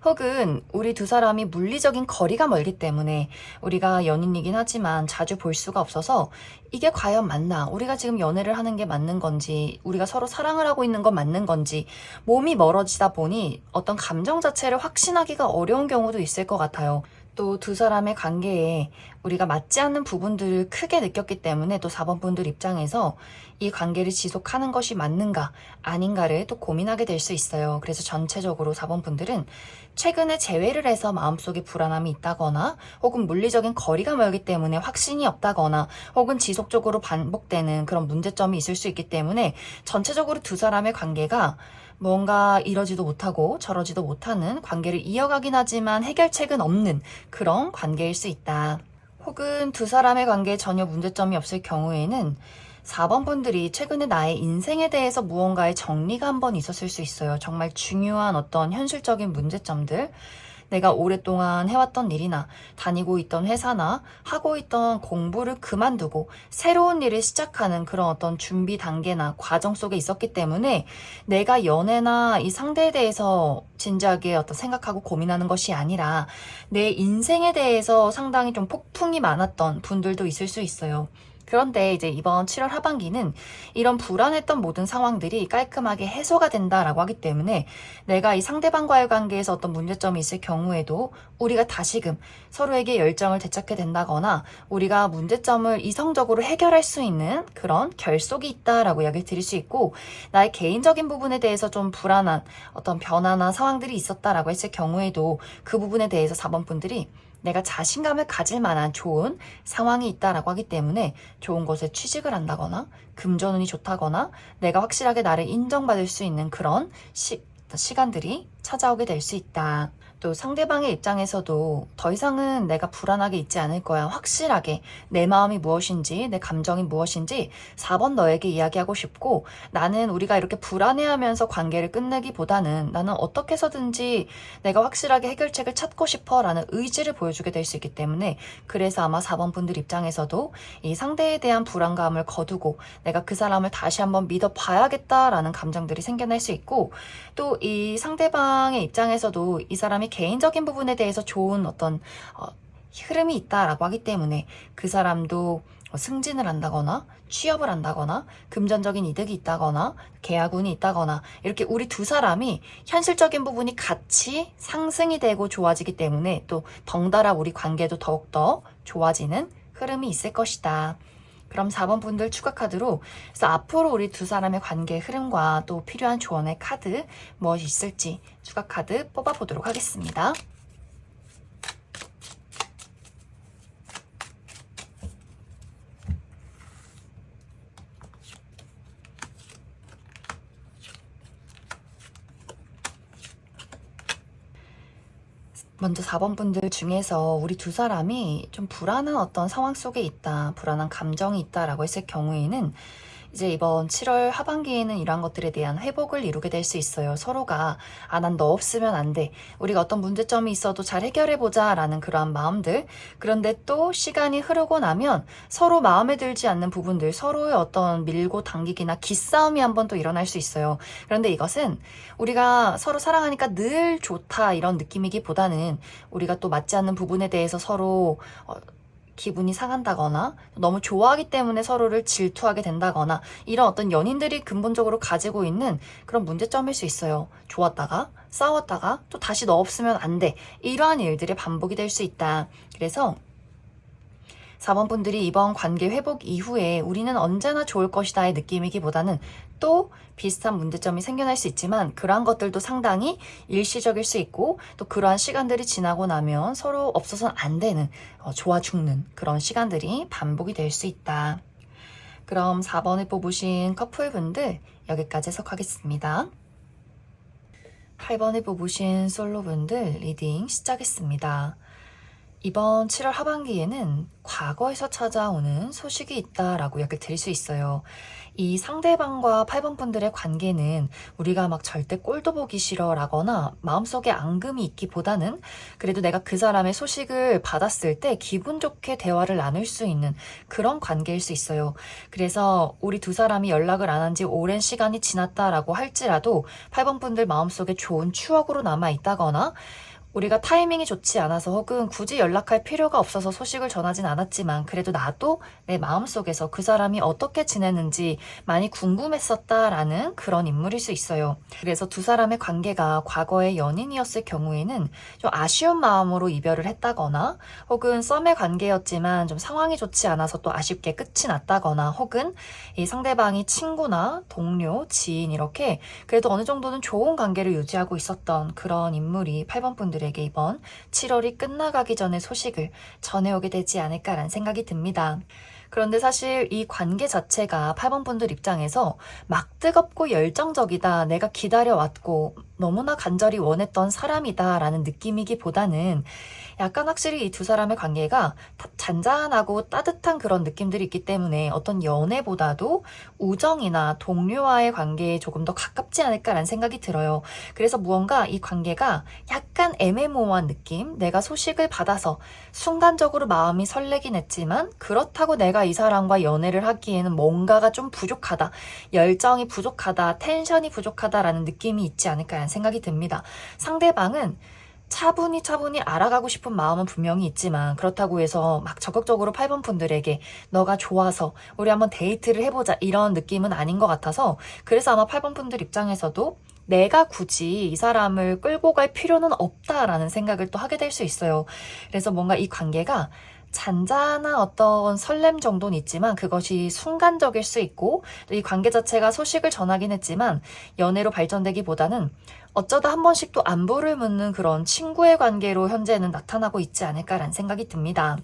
혹은 우리 두 사람이 물리적인 거리가 멀기 때문에 우리가 연인이긴 하지만 자주 볼 수가 없어서 이게 과연 맞나? 우리가 지금 연애를 하는 게 맞는 건지, 우리가 서로 사랑을 하고 있는 건 맞는 건지, 몸이 멀어지다 보니 어떤 감정 자체를 확신하기가 어려운 경우도 있을 것 같아요. 또 두 사람의 관계에 우리가 맞지 않는 부분들을 크게 느꼈기 때문에 또 4번 분들 입장에서 이 관계를 지속하는 것이 맞는가 아닌가를 또 고민하게 될 수 있어요. 그래서 전체적으로 4번 분들은 최근에 재회를 해서 마음속에 불안함이 있다거나, 혹은 물리적인 거리가 멀기 때문에 확신이 없다거나, 혹은 지속적으로 반복되는 그런 문제점이 있을 수 있기 때문에 전체적으로 두 사람의 관계가 뭔가 이러지도 못하고 저러지도 못하는 관계를 이어가긴 하지만 해결책은 없는 그런 관계일 수 있다. 혹은 두 사람의 관계에 전혀 문제점이 없을 경우에는 4번 분들이 최근에 나의 인생에 대해서 무언가의 정리가 한번 있었을 수 있어요. 정말 중요한 어떤 현실적인 문제점들, 내가 오랫동안 해왔던 일이나 다니고 있던 회사나 하고 있던 공부를 그만두고 새로운 일을 시작하는 그런 어떤 준비 단계나 과정 속에 있었기 때문에 내가 연애나 이 상대에 대해서 진지하게 어떤 생각하고 고민하는 것이 아니라 내 인생에 대해서 상당히 좀 폭풍이 많았던 분들도 있을 수 있어요. 그런데 이제 이번 7월 하반기는 이런 불안했던 모든 상황들이 깔끔하게 해소가 된다라고 하기 때문에 내가 이 상대방과의 관계에서 어떤 문제점이 있을 경우에도 우리가 다시금 서로에게 열정을 되찾게 된다거나 우리가 문제점을 이성적으로 해결할 수 있는 그런 결속이 있다라고 이야기를 드릴 수 있고, 나의 개인적인 부분에 대해서 좀 불안한 어떤 변화나 상황들이 있었다라고 했을 경우에도 그 부분에 대해서 4번 분들이 내가 자신감을 가질 만한 좋은 상황이 있다라고 하기 때문에 좋은 곳에 취직을 한다거나 금전운이 좋다거나 내가 확실하게 나를 인정받을 수 있는 그런 시간들이 찾아오게 될 수 있다. 또 상대방의 입장에서도 더 이상은 내가 불안하게 있지 않을 거야. 확실하게 내 마음이 무엇인지, 내 감정이 무엇인지 4번 너에게 이야기하고 싶고, 나는 우리가 이렇게 불안해하면서 관계를 끝내기보다는 나는 어떻게 해서든지 내가 확실하게 해결책을 찾고 싶어 라는 의지를 보여주게 될 수 있기 때문에, 그래서 아마 4번 분들 입장에서도 이 상대에 대한 불안감을 거두고 내가 그 사람을 다시 한번 믿어봐야겠다라는 감정들이 생겨날 수 있고, 또 이 상대방의 입장에서도 이 사람이 개인적인 부분에 대해서 좋은 어떤 흐름이 있다라고 하기 때문에 그 사람도 승진을 한다거나 취업을 한다거나 금전적인 이득이 있다거나 계약운이 있다거나 이렇게 우리 두 사람이 현실적인 부분이 같이 상승이 되고 좋아지기 때문에 또 덩달아 우리 관계도 더욱더 좋아지는 흐름이 있을 것이다. 그럼 4번 분들 추가 카드로 그래서 앞으로 우리 두 사람의 관계 흐름과 또 필요한 조언의 카드 무엇이 있을지 추가 카드 뽑아보도록 하겠습니다. 먼저 4번 분들 중에서 우리 두 사람이 좀 불안한 어떤 상황 속에 있다, 불안한 감정이 있다라고 했을 경우에는 이제 이번 7월 하반기에는 이러한 것들에 대한 회복을 이루게 될 수 있어요. 서로가 난 너 없으면 안 돼. 우리가 어떤 문제점이 있어도 잘 해결해보자 라는 그러한 마음들. 그런데 또 시간이 흐르고 나면 서로 마음에 들지 않는 부분들, 서로의 어떤 밀고 당기기나 기싸움이 한번 또 일어날 수 있어요. 그런데 이것은 우리가 서로 사랑하니까 늘 좋다 이런 느낌이기보다는 우리가 또 맞지 않는 부분에 대해서 서로 기분이 상한다거나 너무 좋아하기 때문에 서로를 질투하게 된다거나 이런 어떤 연인들이 근본적으로 가지고 있는 그런 문제점일 수 있어요. 좋았다가 싸웠다가 또 다시 너 없으면 안 돼. 이러한 일들이 반복이 될 수 있다. 그래서 4번 분들이 이번 관계 회복 이후에 우리는 언제나 좋을 것이다의 느낌이기보다는 또 비슷한 문제점이 생겨날 수 있지만 그러한 것들도 상당히 일시적일 수 있고 또 그러한 시간들이 지나고 나면 서로 없어서는 안 되는 좋아 죽는 그런 시간들이 반복이 될 수 있다. 그럼 4번을 뽑으신 커플분들 여기까지 해석하겠습니다. 8번을 뽑으신 솔로분들 리딩 시작했습니다. 이번 7월 하반기에는 과거에서 찾아오는 소식이 있다라고 이야기를 드릴 수 있어요. 이 상대방과 8번 분들의 관계는 우리가 막 절대 꼴도 보기 싫어라거나 마음속에 앙금이 있기보다는 그래도 내가 그 사람의 소식을 받았을 때 기분 좋게 대화를 나눌 수 있는 그런 관계일 수 있어요. 그래서 우리 두 사람이 연락을 안 한 지 오랜 시간이 지났다라고 할지라도 8번 분들 마음속에 좋은 추억으로 남아 있다거나 우리가 타이밍이 좋지 않아서 혹은 굳이 연락할 필요가 없어서 소식을 전하진 않았지만 그래도 나도 내 마음속에서 그 사람이 어떻게 지내는지 많이 궁금했었다라는 그런 인물일 수 있어요. 그래서 두 사람의 관계가 과거의 연인이었을 경우에는 좀 아쉬운 마음으로 이별을 했다거나 혹은 썸의 관계였지만 좀 상황이 좋지 않아서 또 아쉽게 끝이 났다거나 혹은 이 상대방이 친구나 동료, 지인 이렇게 그래도 어느 정도는 좋은 관계를 유지하고 있었던 그런 인물이 8번 분들에게 이번 7월이 끝나가기 전에 소식을 전해오게 되지 않을까라는 생각이 듭니다. 그런데 사실 이 관계 자체가 8번 분들 입장에서 막 뜨겁고 열정적이다, 내가 기다려왔고 너무나 간절히 원했던 사람이다 라는 느낌이기보다는 약간 확실히 이 두 사람의 관계가 잔잔하고 따뜻한 그런 느낌들이 있기 때문에 어떤 연애보다도 우정이나 동료와의 관계에 조금 더 가깝지 않을까라는 생각이 들어요. 그래서 무언가 이 관계가 약간 애매모호한 느낌, 내가 소식을 받아서 순간적으로 마음이 설레긴 했지만 그렇다고 내가 이 사람과 연애를 하기에는 뭔가가 좀 부족하다, 열정이 부족하다, 텐션이 부족하다라는 느낌이 있지 않을까라는 생각이 듭니다. 상대방은 차분히 알아가고 싶은 마음은 분명히 있지만 그렇다고 해서 막 적극적으로 8번 분들에게 너가 좋아서 우리 한번 데이트를 해보자 이런 느낌은 아닌 것 같아서 그래서 아마 8번 분들 입장에서도 내가 굳이 이 사람을 끌고 갈 필요는 없다라는 생각을 또 하게 될 수 있어요. 그래서 뭔가 이 관계가 잔잔한 어떤 설렘 정도는 있지만 그것이 순간적일 수 있고 이 관계 자체가 소식을 전하긴 했지만 연애로 발전되기보다는 어쩌다 한 번씩 또 안부를 묻는 그런 친구의 관계로 현재는 나타나고 있지 않을까라는 생각이 듭니다.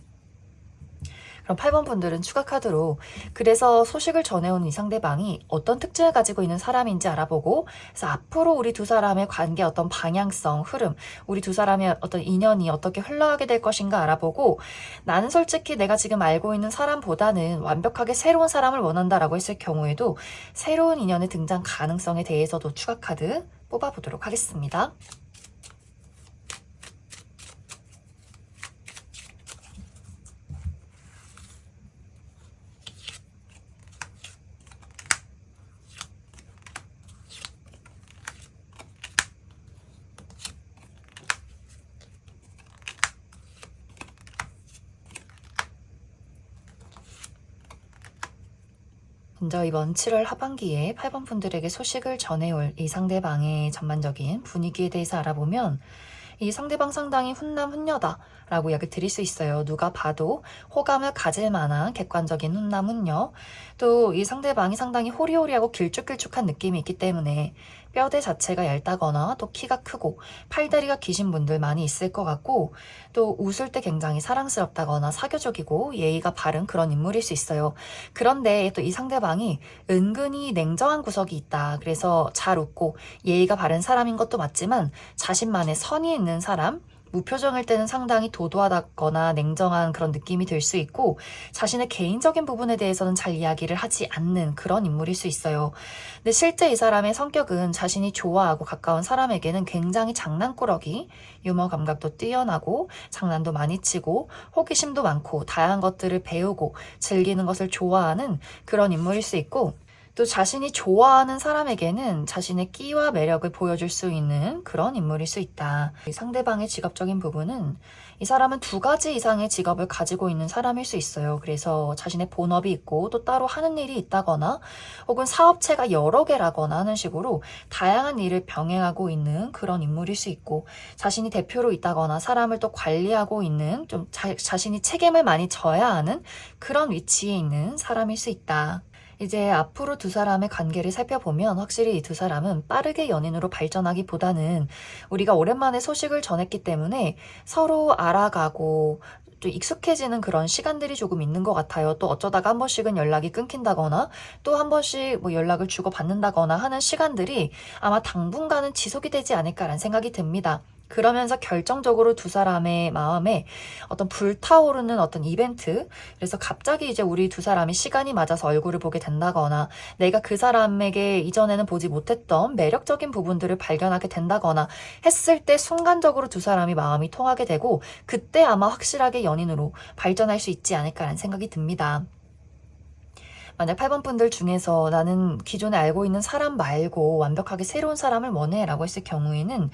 그럼 8번 분들은 추가 카드로 그래서 소식을 전해온 이 상대방이 어떤 특징을 가지고 있는 사람인지 알아보고 그래서 앞으로 우리 두 사람의 관계 어떤 방향성, 흐름, 우리 두 사람의 어떤 인연이 어떻게 흘러가게 될 것인가 알아보고 나는 솔직히 내가 지금 알고 있는 사람보다는 완벽하게 새로운 사람을 원한다라고 했을 경우에도 새로운 인연의 등장 가능성에 대해서도 추가 카드 뽑아보도록 하겠습니다. 먼저 이번 7월 하반기에 8번 분들에게 소식을 전해올 이 상대방의 전반적인 분위기에 대해서 알아보면 이 상대방 상당히 훈남 훈녀다 라고 이야기 드릴 수 있어요. 누가 봐도 호감을 가질 만한 객관적인 훈남 훈녀, 또 이 상대방이 상당히 호리호리하고 길쭉길쭉한 느낌이 있기 때문에 뼈대 자체가 얇다거나 또 키가 크고 팔다리가 기신 분들 많이 있을 것 같고, 또 웃을 때 굉장히 사랑스럽다거나 사교적이고 예의가 바른 그런 인물일 수 있어요. 그런데 또 이 상대방이 은근히 냉정한 구석이 있다. 그래서 잘 웃고 예의가 바른 사람인 것도 맞지만 자신만의 선이 있는 사람, 무표정일 때는 상당히 도도하다거나 냉정한 그런 느낌이 들 수 있고, 자신의 개인적인 부분에 대해서는 잘 이야기를 하지 않는 그런 인물일 수 있어요. 근데 실제 이 사람의 성격은 자신이 좋아하고 가까운 사람에게는 굉장히 장난꾸러기, 유머 감각도 뛰어나고 장난도 많이 치고 호기심도 많고 다양한 것들을 배우고 즐기는 것을 좋아하는 그런 인물일 수 있고, 또 자신이 좋아하는 사람에게는 자신의 끼와 매력을 보여줄 수 있는 그런 인물일 수 있다. 상대방의 직업적인 부분은 이 사람은 2가지 이상의 직업을 가지고 있는 사람일 수 있어요. 그래서 자신의 본업이 있고 또 따로 하는 일이 있다거나 혹은 사업체가 여러 개라거나 하는 식으로 다양한 일을 병행하고 있는 그런 인물일 수 있고, 자신이 대표로 있다거나 사람을 또 관리하고 있는 좀 자신이 책임을 많이 져야 하는 그런 위치에 있는 사람일 수 있다. 이제 앞으로 2사람의 관계를 살펴보면 확실히 이 2사람은 빠르게 연인으로 발전하기보다는 우리가 오랜만에 소식을 전했기 때문에 서로 알아가고 또 익숙해지는 그런 시간들이 조금 있는 것 같아요. 또 어쩌다가 한 번씩은 연락이 끊긴다거나 또 한 번씩 뭐 연락을 주고받는다거나 하는 시간들이 아마 당분간은 지속이 되지 않을까라는 생각이 듭니다. 그러면서 결정적으로 2사람의 마음에 어떤 불타오르는 어떤 이벤트, 그래서 갑자기 이제 우리 2사람이 시간이 맞아서 얼굴을 보게 된다거나 내가 그 사람에게 이전에는 보지 못했던 매력적인 부분들을 발견하게 된다거나 했을 때 순간적으로 2사람이 마음이 통하게 되고, 그때 아마 확실하게 연인으로 발전할 수 있지 않을까라는 생각이 듭니다. 만약 8번 분들 중에서 나는 기존에 알고 있는 사람 말고 완벽하게 새로운 사람을 원해 라고 했을 경우에는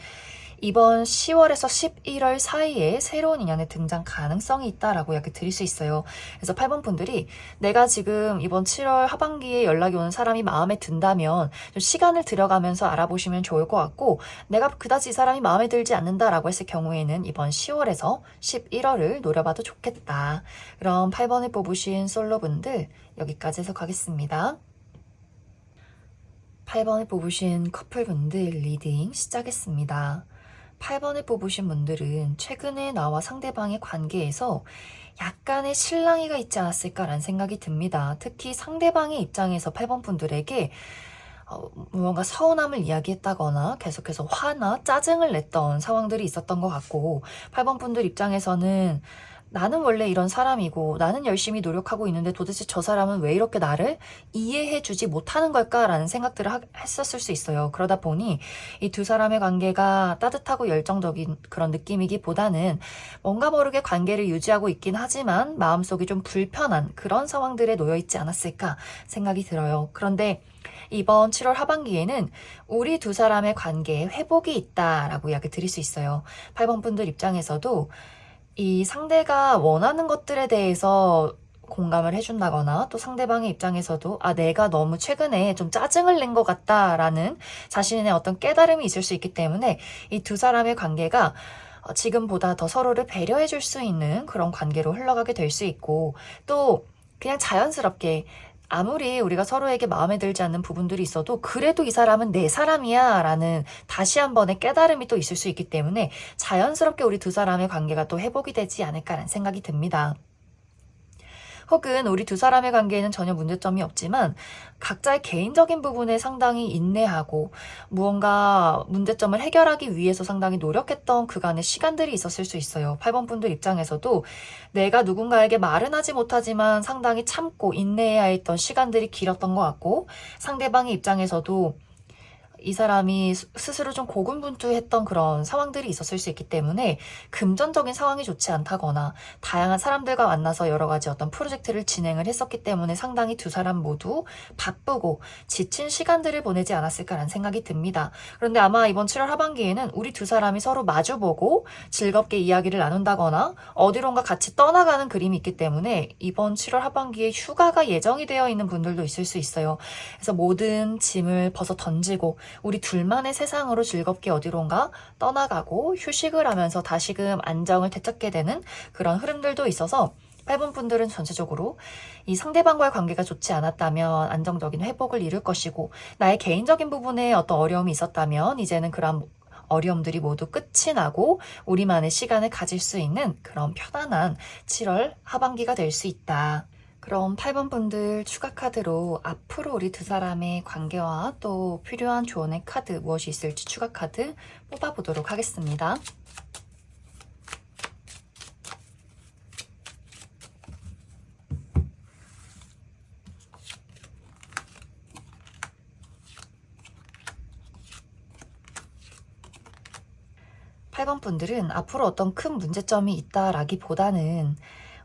이번 10월에서 11월 사이에 새로운 인연의 등장 가능성이 있다라고 이야기 드릴 수 있어요. 그래서 8번 분들이 내가 지금 이번 7월 하반기에 연락이 오는 사람이 마음에 든다면 좀 시간을 들여가면서 알아보시면 좋을 것 같고, 내가 그다지 이 사람이 마음에 들지 않는다라고 했을 경우에는 이번 10월에서 11월을 노려봐도 좋겠다. 그럼 8번을 뽑으신 솔로분들 여기까지 해석하겠습니다. 8번을 뽑으신 커플분들 리딩 시작했습니다. 8번을 뽑으신 분들은 최근에 나와 상대방의 관계에서 약간의 실랑이가 있지 않았을까라는 생각이 듭니다. 특히 상대방의 입장에서 8번 분들에게 무언가 서운함을 이야기했다거나 계속해서 화나 짜증을 냈던 상황들이 있었던 것 같고, 8번 분들 입장에서는 나는 원래 이런 사람이고 나는 열심히 노력하고 있는데 도대체 저 사람은 왜 이렇게 나를 이해해주지 못하는 걸까라는 생각들을 했었을 수 있어요. 그러다 보니 이 2사람의 관계가 따뜻하고 열정적인 그런 느낌이기보다는 뭔가 모르게 관계를 유지하고 있긴 하지만 마음속이 좀 불편한 그런 상황들에 놓여 있지 않았을까 생각이 들어요. 그런데 이번 7월 하반기에는 우리 2사람의 관계에 회복이 있다라고 이야기 드릴 수 있어요. 8번 분들 입장에서도 이 상대가 원하는 것들에 대해서 공감을 해준다거나 또 상대방의 입장에서도 내가 너무 최근에 좀 짜증을 낸 것 같다라는 자신의 어떤 깨달음이 있을 수 있기 때문에 이 2사람의 관계가 지금보다 더 서로를 배려해 줄 수 있는 그런 관계로 흘러가게 될 수 있고, 또 그냥 자연스럽게 아무리 우리가 서로에게 마음에 들지 않는 부분들이 있어도 그래도 이 사람은 내 사람이야 라는 다시 한 번의 깨달음이 또 있을 수 있기 때문에 자연스럽게 우리 2사람의 관계가 또 회복이 되지 않을까라는 생각이 듭니다. 혹은 우리 2사람의 관계에는 전혀 문제점이 없지만 각자의 개인적인 부분에 상당히 인내하고 무언가 문제점을 해결하기 위해서 상당히 노력했던 그간의 시간들이 있었을 수 있어요. 8번 분들 입장에서도 내가 누군가에게 말은 하지 못하지만 상당히 참고 인내해야 했던 시간들이 길었던 것 같고, 상대방의 입장에서도 이 사람이 스스로 좀 고군분투했던 그런 상황들이 있었을 수 있기 때문에 금전적인 상황이 좋지 않다거나 다양한 사람들과 만나서 여러 가지 어떤 프로젝트를 진행을 했었기 때문에 상당히 두 사람 모두 바쁘고 지친 시간들을 보내지 않았을까라는 생각이 듭니다. 그런데 아마 이번 7월 하반기에는 우리 두 사람이 서로 마주보고 즐겁게 이야기를 나눈다거나 어디론가 같이 떠나가는 그림이 있기 때문에 이번 7월 하반기에 휴가가 예정이 되어 있는 분들도 있을 수 있어요. 그래서 모든 짐을 벗어 던지고 우리 둘만의 세상으로 즐겁게 어디론가 떠나가고 휴식을 하면서 다시금 안정을 되찾게 되는 그런 흐름들도 있어서 8번 분들은 전체적으로 이 상대방과의 관계가 좋지 않았다면 안정적인 회복을 이룰 것이고, 나의 개인적인 부분에 어떤 어려움이 있었다면 이제는 그런 어려움들이 모두 끝이 나고 우리만의 시간을 가질 수 있는 그런 편안한 7월 하반기가 될 수 있다. 그럼 8번 분들 추가 카드로 앞으로 우리 두 사람의 관계와 또 필요한 조언의 카드 무엇이 있을지 추가 카드 뽑아보도록 하겠습니다. 팔 번 분들은 앞으로 어떤 큰 문제점이 있다라기보다는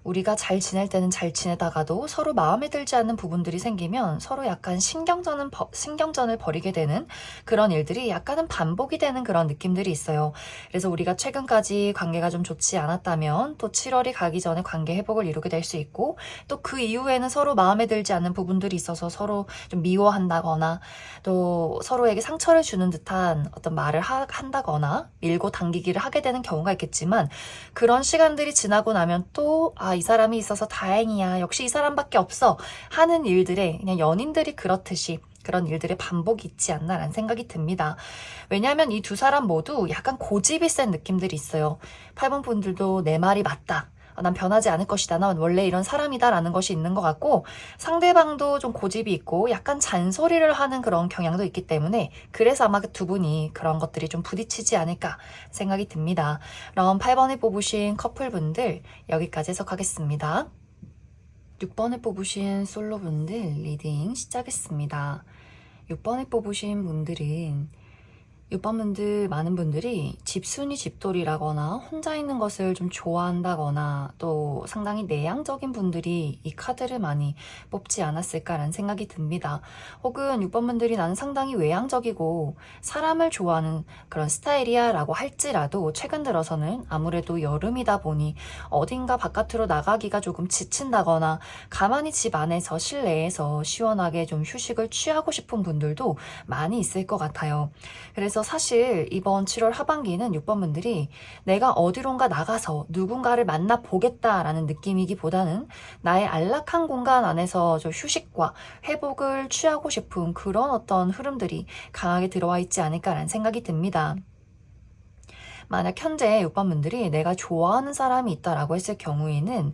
우리가 잘 지낼 때는 잘 지내다가도 서로 마음에 들지 않는 부분들이 생기면 서로 약간 신경전을 벌이게 되는 그런 일들이 약간은 반복이 되는 그런 느낌들이 있어요. 그래서 우리가 최근까지 관계가 좀 좋지 않았다면 또 7월이 가기 전에 관계 회복을 이루게 될 수 있고, 또 그 이후에는 서로 마음에 들지 않는 부분들이 있어서 서로 좀 미워한다거나 또 서로에게 상처를 주는 듯한 어떤 말을 한다거나 밀고 당기기를 하게 되는 경우가 있겠지만, 그런 시간들이 지나고 나면 또 이 사람이 있어서 다행이야, 역시 이 사람밖에 없어 하는 일들에 그냥 연인들이 그렇듯이 그런 일들의 반복이 있지 않나라는 생각이 듭니다. 왜냐하면 이 두 사람 모두 약간 고집이 센 느낌들이 있어요. 8번 분들도 내 말이 맞다, 난 변하지 않을 것이다, 난 원래 이런 사람이다 라는 것이 있는 것 같고, 상대방도 좀 고집이 있고 약간 잔소리를 하는 그런 경향도 있기 때문에 그래서 아마 그 두 분이 그런 것들이 좀 부딪히지 않을까 생각이 듭니다. 그럼 8번을 뽑으신 커플분들 여기까지 해석하겠습니다. 6번을 뽑으신 솔로분들 리딩 시작했습니다. 6번을 뽑으신 분들은 6번 분들, 많은 분들이 집순이 집돌이라거나 혼자 있는 것을 좀 좋아한다거나 또 상당히 내향적인 분들이 이 카드를 많이 뽑지 않았을까라는 생각이 듭니다. 혹은 6번 분들이 나는 상당히 외향적이고 사람을 좋아하는 그런 스타일이야 라고 할지라도 최근 들어서는 아무래도 여름이다 보니 어딘가 바깥으로 나가기가 조금 지친다거나 가만히 집 안에서 실내에서 시원하게 좀 휴식을 취하고 싶은 분들도 많이 있을 것 같아요. 그래서 사실 이번 7월 하반기는 6번 분들이 내가 어디론가 나가서 누군가를 만나보겠다라는 느낌이기보다는 나의 안락한 공간 안에서 좀 휴식과 회복을 취하고 싶은 그런 어떤 흐름들이 강하게 들어와 있지 않을까라는 생각이 듭니다. 만약 현재 6번 분들이 내가 좋아하는 사람이 있다라고 했을 경우에는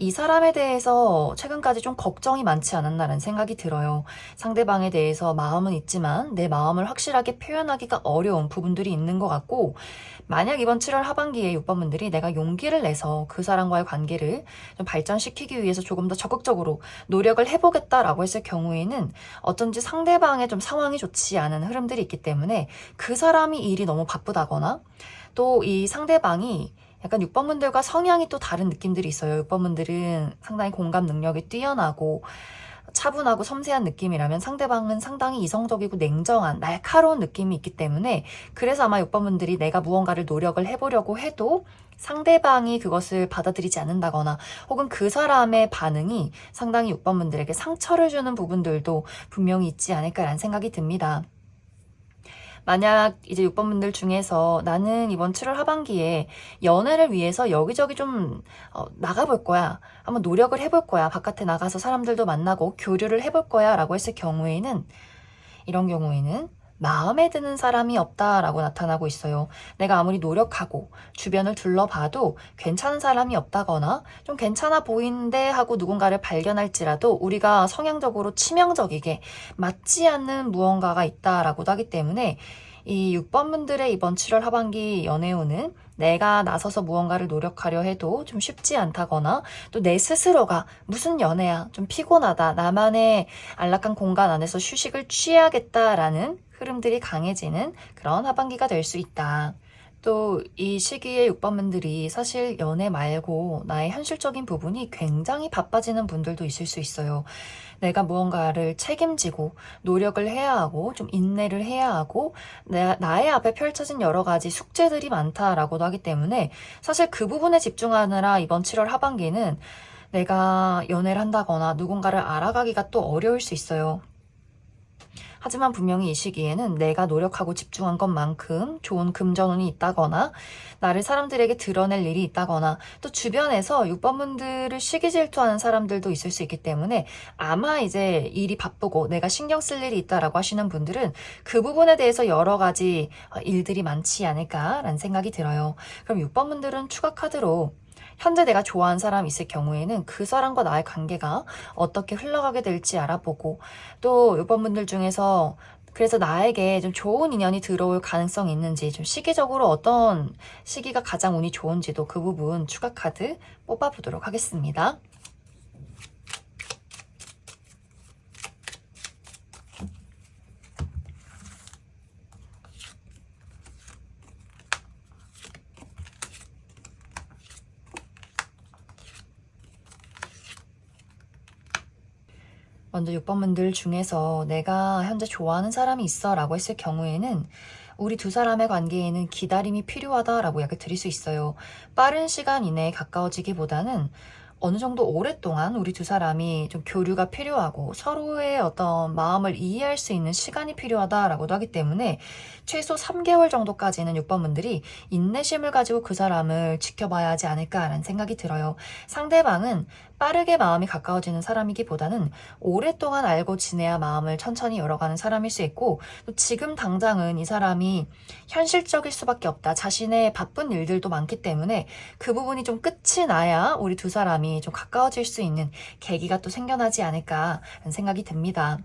이 사람에 대해서 최근까지 좀 걱정이 많지 않았나라는 생각이 들어요. 상대방에 대해서 마음은 있지만 내 마음을 확실하게 표현하기가 어려운 부분들이 있는 것 같고, 만약 이번 7월 하반기에 6번 분들이 내가 용기를 내서 그 사람과의 관계를 좀 발전시키기 위해서 조금 더 적극적으로 노력을 해보겠다라고 했을 경우에는 어쩐지 상대방의 좀 상황이 좋지 않은 흐름들이 있기 때문에 그 사람이 일이 너무 바쁘다거나 또 이 상대방이 약간 6번 분들과 성향이 또 다른 느낌들이 있어요. 6번 분들은 상당히 공감 능력이 뛰어나고 차분하고 섬세한 느낌이라면 상대방은 상당히 이성적이고 냉정한 날카로운 느낌이 있기 때문에, 그래서 아마 6번 분들이 내가 무언가를 노력을 해보려고 해도 상대방이 그것을 받아들이지 않는다거나 혹은 그 사람의 반응이 상당히 6번 분들에게 상처를 주는 부분들도 분명히 있지 않을까라는 생각이 듭니다. 만약 이제 6번 분들 중에서 나는 이번 7월 하반기에 연애를 위해서 여기저기 좀 나가볼 거야, 한번 노력을 해볼 거야, 바깥에 나가서 사람들도 만나고 교류를 해볼 거야 라고 했을 경우에는, 이런 경우에는 마음에 드는 사람이 없다라고 나타나고 있어요. 내가 아무리 노력하고 주변을 둘러봐도 괜찮은 사람이 없다거나 좀 괜찮아 보이는데 하고 누군가를 발견할지라도 우리가 성향적으로 치명적이게 맞지 않는 무언가가 있다라고도 하기 때문에 이 6번 분들의 이번 7월 하반기 연애운은 내가 나서서 무언가를 노력하려 해도 좀 쉽지 않다거나 또 내 스스로가 무슨 연애야 좀 피곤하다 나만의 안락한 공간 안에서 휴식을 취해야겠다라는 흐름들이 강해지는 그런 하반기가 될 수 있다. 또 이 시기에 6번분들이 사실 연애 말고 나의 현실적인 부분이 굉장히 바빠지는 분들도 있을 수 있어요. 내가 무언가를 책임지고 노력을 해야 하고 좀 인내를 해야 하고 나의 앞에 펼쳐진 여러 가지 숙제들이 많다라고도 하기 때문에 사실 그 부분에 집중하느라 이번 7월 하반기는 내가 연애를 한다거나 누군가를 알아가기가 또 어려울 수 있어요. 하지만 분명히 이 시기에는 내가 노력하고 집중한 것만큼 좋은 금전운이 있다거나 나를 사람들에게 드러낼 일이 있다거나 또 주변에서 6번분들을 시기 질투하는 사람들도 있을 수 있기 때문에 아마 이제 일이 바쁘고 내가 신경 쓸 일이 있다라고 하시는 분들은 그 부분에 대해서 여러 가지 일들이 많지 않을까라는 생각이 들어요. 그럼 6번분들은 추가 카드로 현재 내가 좋아하는 사람이 있을 경우에는 그 사람과 나의 관계가 어떻게 흘러가게 될지 알아보고 또 6번분들 중에서 그래서 나에게 좀 좋은 인연이 들어올 가능성이 있는지 좀 시기적으로 어떤 시기가 가장 운이 좋은지도 그 부분 추가 카드 뽑아보도록 하겠습니다. 먼저 6번분들 중에서 내가 현재 좋아하는 사람이 있어 라고 했을 경우에는 우리 두 사람의 관계에는 기다림이 필요하다라고 이야기 드릴 수 있어요. 빠른 시간 이내에 가까워지기보다는 어느 정도 오랫동안 우리 두 사람이 좀 교류가 필요하고 서로의 어떤 마음을 이해할 수 있는 시간이 필요하다라고도 하기 때문에 최소 3개월 정도까지는 6번분들이 인내심을 가지고 그 사람을 지켜봐야 하지 않을까라는 생각이 들어요. 상대방은 빠르게 마음이 가까워지는 사람이기보다는 오랫동안 알고 지내야 마음을 천천히 열어가는 사람일 수 있고 또 지금 당장은 이 사람이 현실적일 수밖에 없다. 자신의 바쁜 일들도 많기 때문에 그 부분이 좀 끝이 나야 우리 두 사람이 좀 가까워질 수 있는 계기가 또 생겨나지 않을까 하는 생각이 듭니다.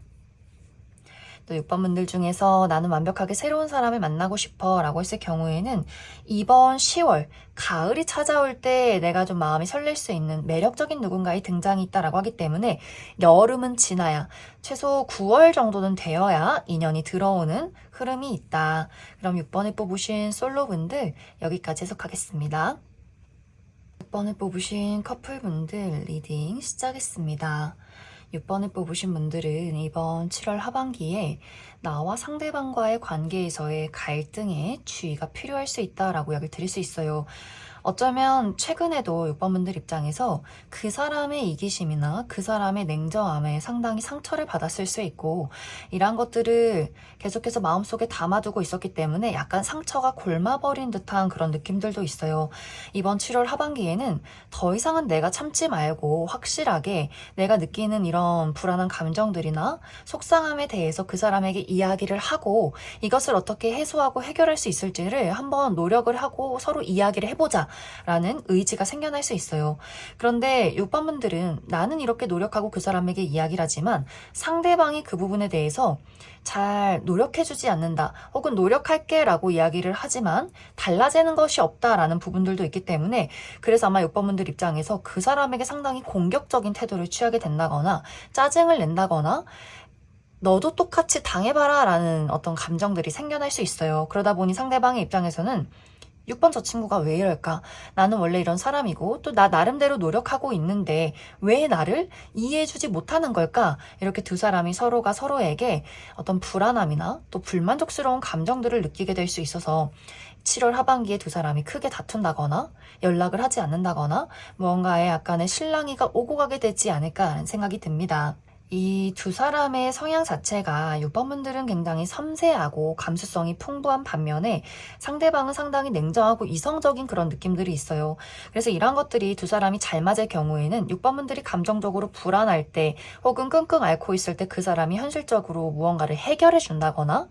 또 6번분들 중에서 나는 완벽하게 새로운 사람을 만나고 싶어 라고 했을 경우에는 이번 10월 가을이 찾아올 때 내가 좀 마음이 설렐 수 있는 매력적인 누군가의 등장이 있다라고 하기 때문에 여름은 지나야 최소 9월 정도는 되어야 인연이 들어오는 흐름이 있다. 그럼 6번을 뽑으신 솔로분들 여기까지 해석하겠습니다. 6번을 뽑으신 커플분들 리딩 시작했습니다. 6번을 뽑으신 분들은 이번 7월 하반기에 나와 상대방과의 관계에서의 갈등에 주의가 필요할 수 있다라고 이야기를 드릴 수 있어요. 어쩌면 최근에도 6번분들 입장에서 그 사람의 이기심이나 그 사람의 냉정함에 상당히 상처를 받았을 수 있고 이러한 것들을 계속해서 마음속에 담아두고 있었기 때문에 약간 상처가 골마버린 듯한 그런 느낌들도 있어요. 이번 7월 하반기에는 더 이상은 내가 참지 말고 확실하게 내가 느끼는 이런 불안한 감정들이나 속상함에 대해서 그 사람에게 이야기를 하고 이것을 어떻게 해소하고 해결할 수 있을지를 한번 노력을 하고 서로 이야기를 해보자 라는 의지가 생겨날 수 있어요. 그런데 6번분들은 나는 이렇게 노력하고 그 사람에게 이야기를 하지만 상대방이 그 부분에 대해서 잘 노력해주지 않는다 혹은 노력할게 라고 이야기를 하지만 달라지는 것이 없다라는 부분들도 있기 때문에 그래서 아마 6번분들 입장에서 그 사람에게 상당히 공격적인 태도를 취하게 된다거나 짜증을 낸다거나 너도 똑같이 당해봐라 라는 어떤 감정들이 생겨날 수 있어요. 그러다 보니 상대방의 입장에서는 6번 저 친구가 왜 이럴까? 나는 원래 이런 사람이고 또 나 나름대로 노력하고 있는데 왜 나를 이해해주지 못하는 걸까? 이렇게 두 사람이 서로가 서로에게 어떤 불안함이나 또 불만족스러운 감정들을 느끼게 될 수 있어서 7월 하반기에 두 사람이 크게 다툰다거나 연락을 하지 않는다거나 무언가에 약간의 실랑이가 오고 가게 되지 않을까 하는 생각이 듭니다. 이 두 사람의 성향 자체가 6번분들은 굉장히 섬세하고 감수성이 풍부한 반면에 상대방은 상당히 냉정하고 이성적인 그런 느낌들이 있어요. 그래서 이런 것들이 두 사람이 잘 맞을 경우에는 6번분들이 감정적으로 불안할 때 혹은 끙끙 앓고 있을 때 그 사람이 현실적으로 무언가를 해결해 준다거나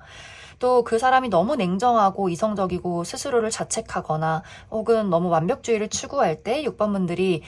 또 그 사람이 너무 냉정하고 이성적이고 스스로를 자책하거나 혹은 너무 완벽주의를 추구할 때 6번분들이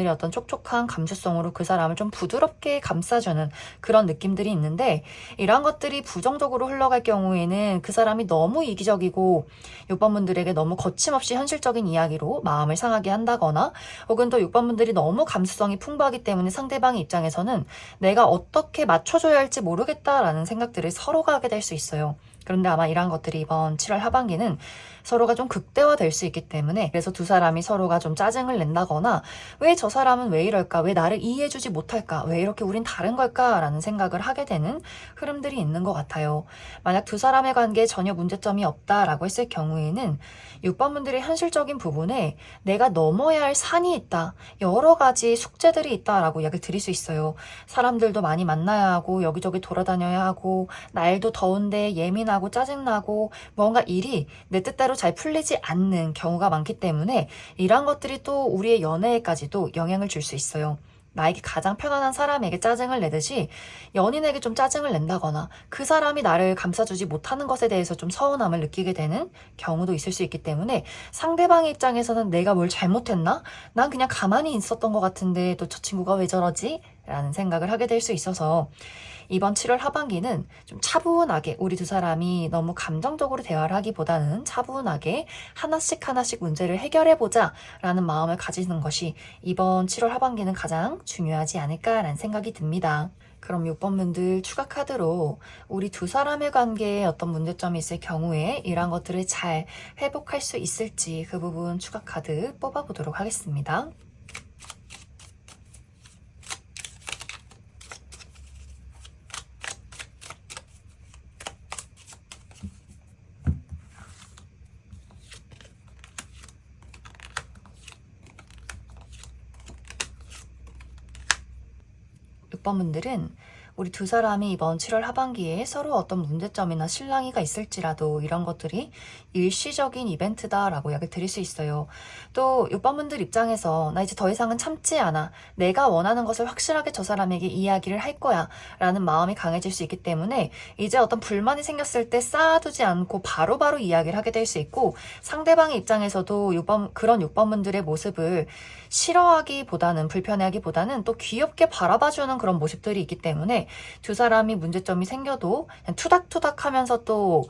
어떤 촉촉한 감수성으로 그 사람을 좀 부드럽게 감싸주는 그런 느낌들이 있는데, 이러한 것들이 부정적으로 흘러갈 경우에는 그 사람이 너무 이기적이고 6번분들에게 너무 거침없이 현실적인 이야기로 마음을 상하게 한다거나, 혹은 또 6번분들이 너무 감수성이 풍부하기 때문에 상대방의 입장에서는 내가 어떻게 맞춰줘야 할지 모르겠다라는 생각들을 서로가 하게 될 수 있어요. 그런데 아마 이러한 것들이 이번 7월 하반기는 서로가 좀 극대화될 수 있기 때문에, 그래서 두 사람이 서로가 좀 짜증을 낸다거나 왜 저 사람은 왜 이럴까? 왜 나를 이해해주지 못할까? 왜 이렇게 우린 다른 걸까? 라는 생각을 하게 되는 흐름들이 있는 것 같아요. 만약 두 사람의 관계에 전혀 문제점이 없다라고 했을 경우에는 6번분들의 현실적인 부분에 내가 넘어야 할 산이 있다, 여러 가지 숙제들이 있다라고 이야기를 드릴 수 있어요. 사람들도 많이 만나야 하고 여기저기 돌아다녀야 하고 날도 더운데 예민하고 짜증나고 뭔가 일이 내 뜻대로 잘 풀리지 않는 경우가 많기 때문에 이러한 것들이 또 우리의 연애에까지도 영향을 줄 수 있어요. 나에게 가장 편안한 사람에게 짜증을 내듯이 연인에게 좀 짜증을 낸다거나 그 사람이 나를 감싸주지 못하는 것에 대해서 좀 서운함을 느끼게 되는 경우도 있을 수 있기 때문에, 상대방의 입장에서는 내가 뭘 잘못했나? 난 그냥 가만히 있었던 것 같은데 또 저 친구가 왜 저러지? 라는 생각을 하게 될 수 있어서 이번 7월 하반기는 좀 차분하게, 우리 두 사람이 너무 감정적으로 대화를 하기보다는 차분하게 하나씩 문제를 해결해보자 라는 마음을 가지는 것이 이번 7월 하반기는 가장 중요하지 않을까라는 생각이 듭니다. 그럼 6번분들 추가 카드로 우리 두 사람의 관계에 어떤 문제점이 있을 경우에 이러한 것들을 잘 회복할 수 있을지 그 부분 추가 카드 뽑아보도록 하겠습니다. 6번분들은 우리 두 사람이 이번 7월 하반기에 서로 어떤 문제점이나 실랑이가 있을지라도 이런 것들이 일시적인 이벤트다라고 이야기를 드릴 수 있어요. 또 6번분들 입장에서 나 이제 더 이상은 참지 않아, 내가 원하는 것을 확실하게 저 사람에게 이야기를 할 거야 라는 마음이 강해질 수 있기 때문에 이제 어떤 불만이 생겼을 때 쌓아두지 않고 바로바로 이야기를 하게 될 수 있고, 상대방의 입장에서도 그런 6번분들의 모습을 싫어하기보다는, 불편해하기보다는 또 귀엽게 바라봐주는 그런 모습들이 있기 때문에 두 사람이 문제점이 생겨도 그냥 투닥투닥 하면서 또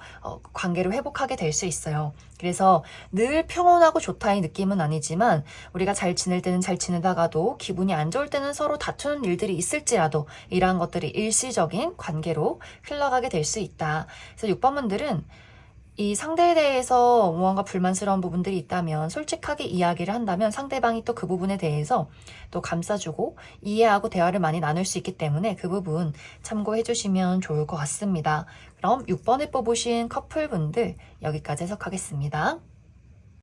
관계를 회복하게 될 수 있어요. 그래서 늘 평온하고 좋다의 느낌은 아니지만 우리가 잘 지낼 때는 잘 지내다가도 기분이 안 좋을 때는 서로 다투는 일들이 있을지라도 이러한 것들이 일시적인 관계로 흘러가게 될 수 있다. 그래서 6번분들은 이 상대에 대해서 무언가 불만스러운 부분들이 있다면 솔직하게 이야기를 한다면 상대방이 또 그 부분에 대해서 또 감싸주고 이해하고 대화를 많이 나눌 수 있기 때문에 그 부분 참고해 주시면 좋을 것 같습니다. 그럼 6번을 뽑으신 커플분들 여기까지 해석하겠습니다.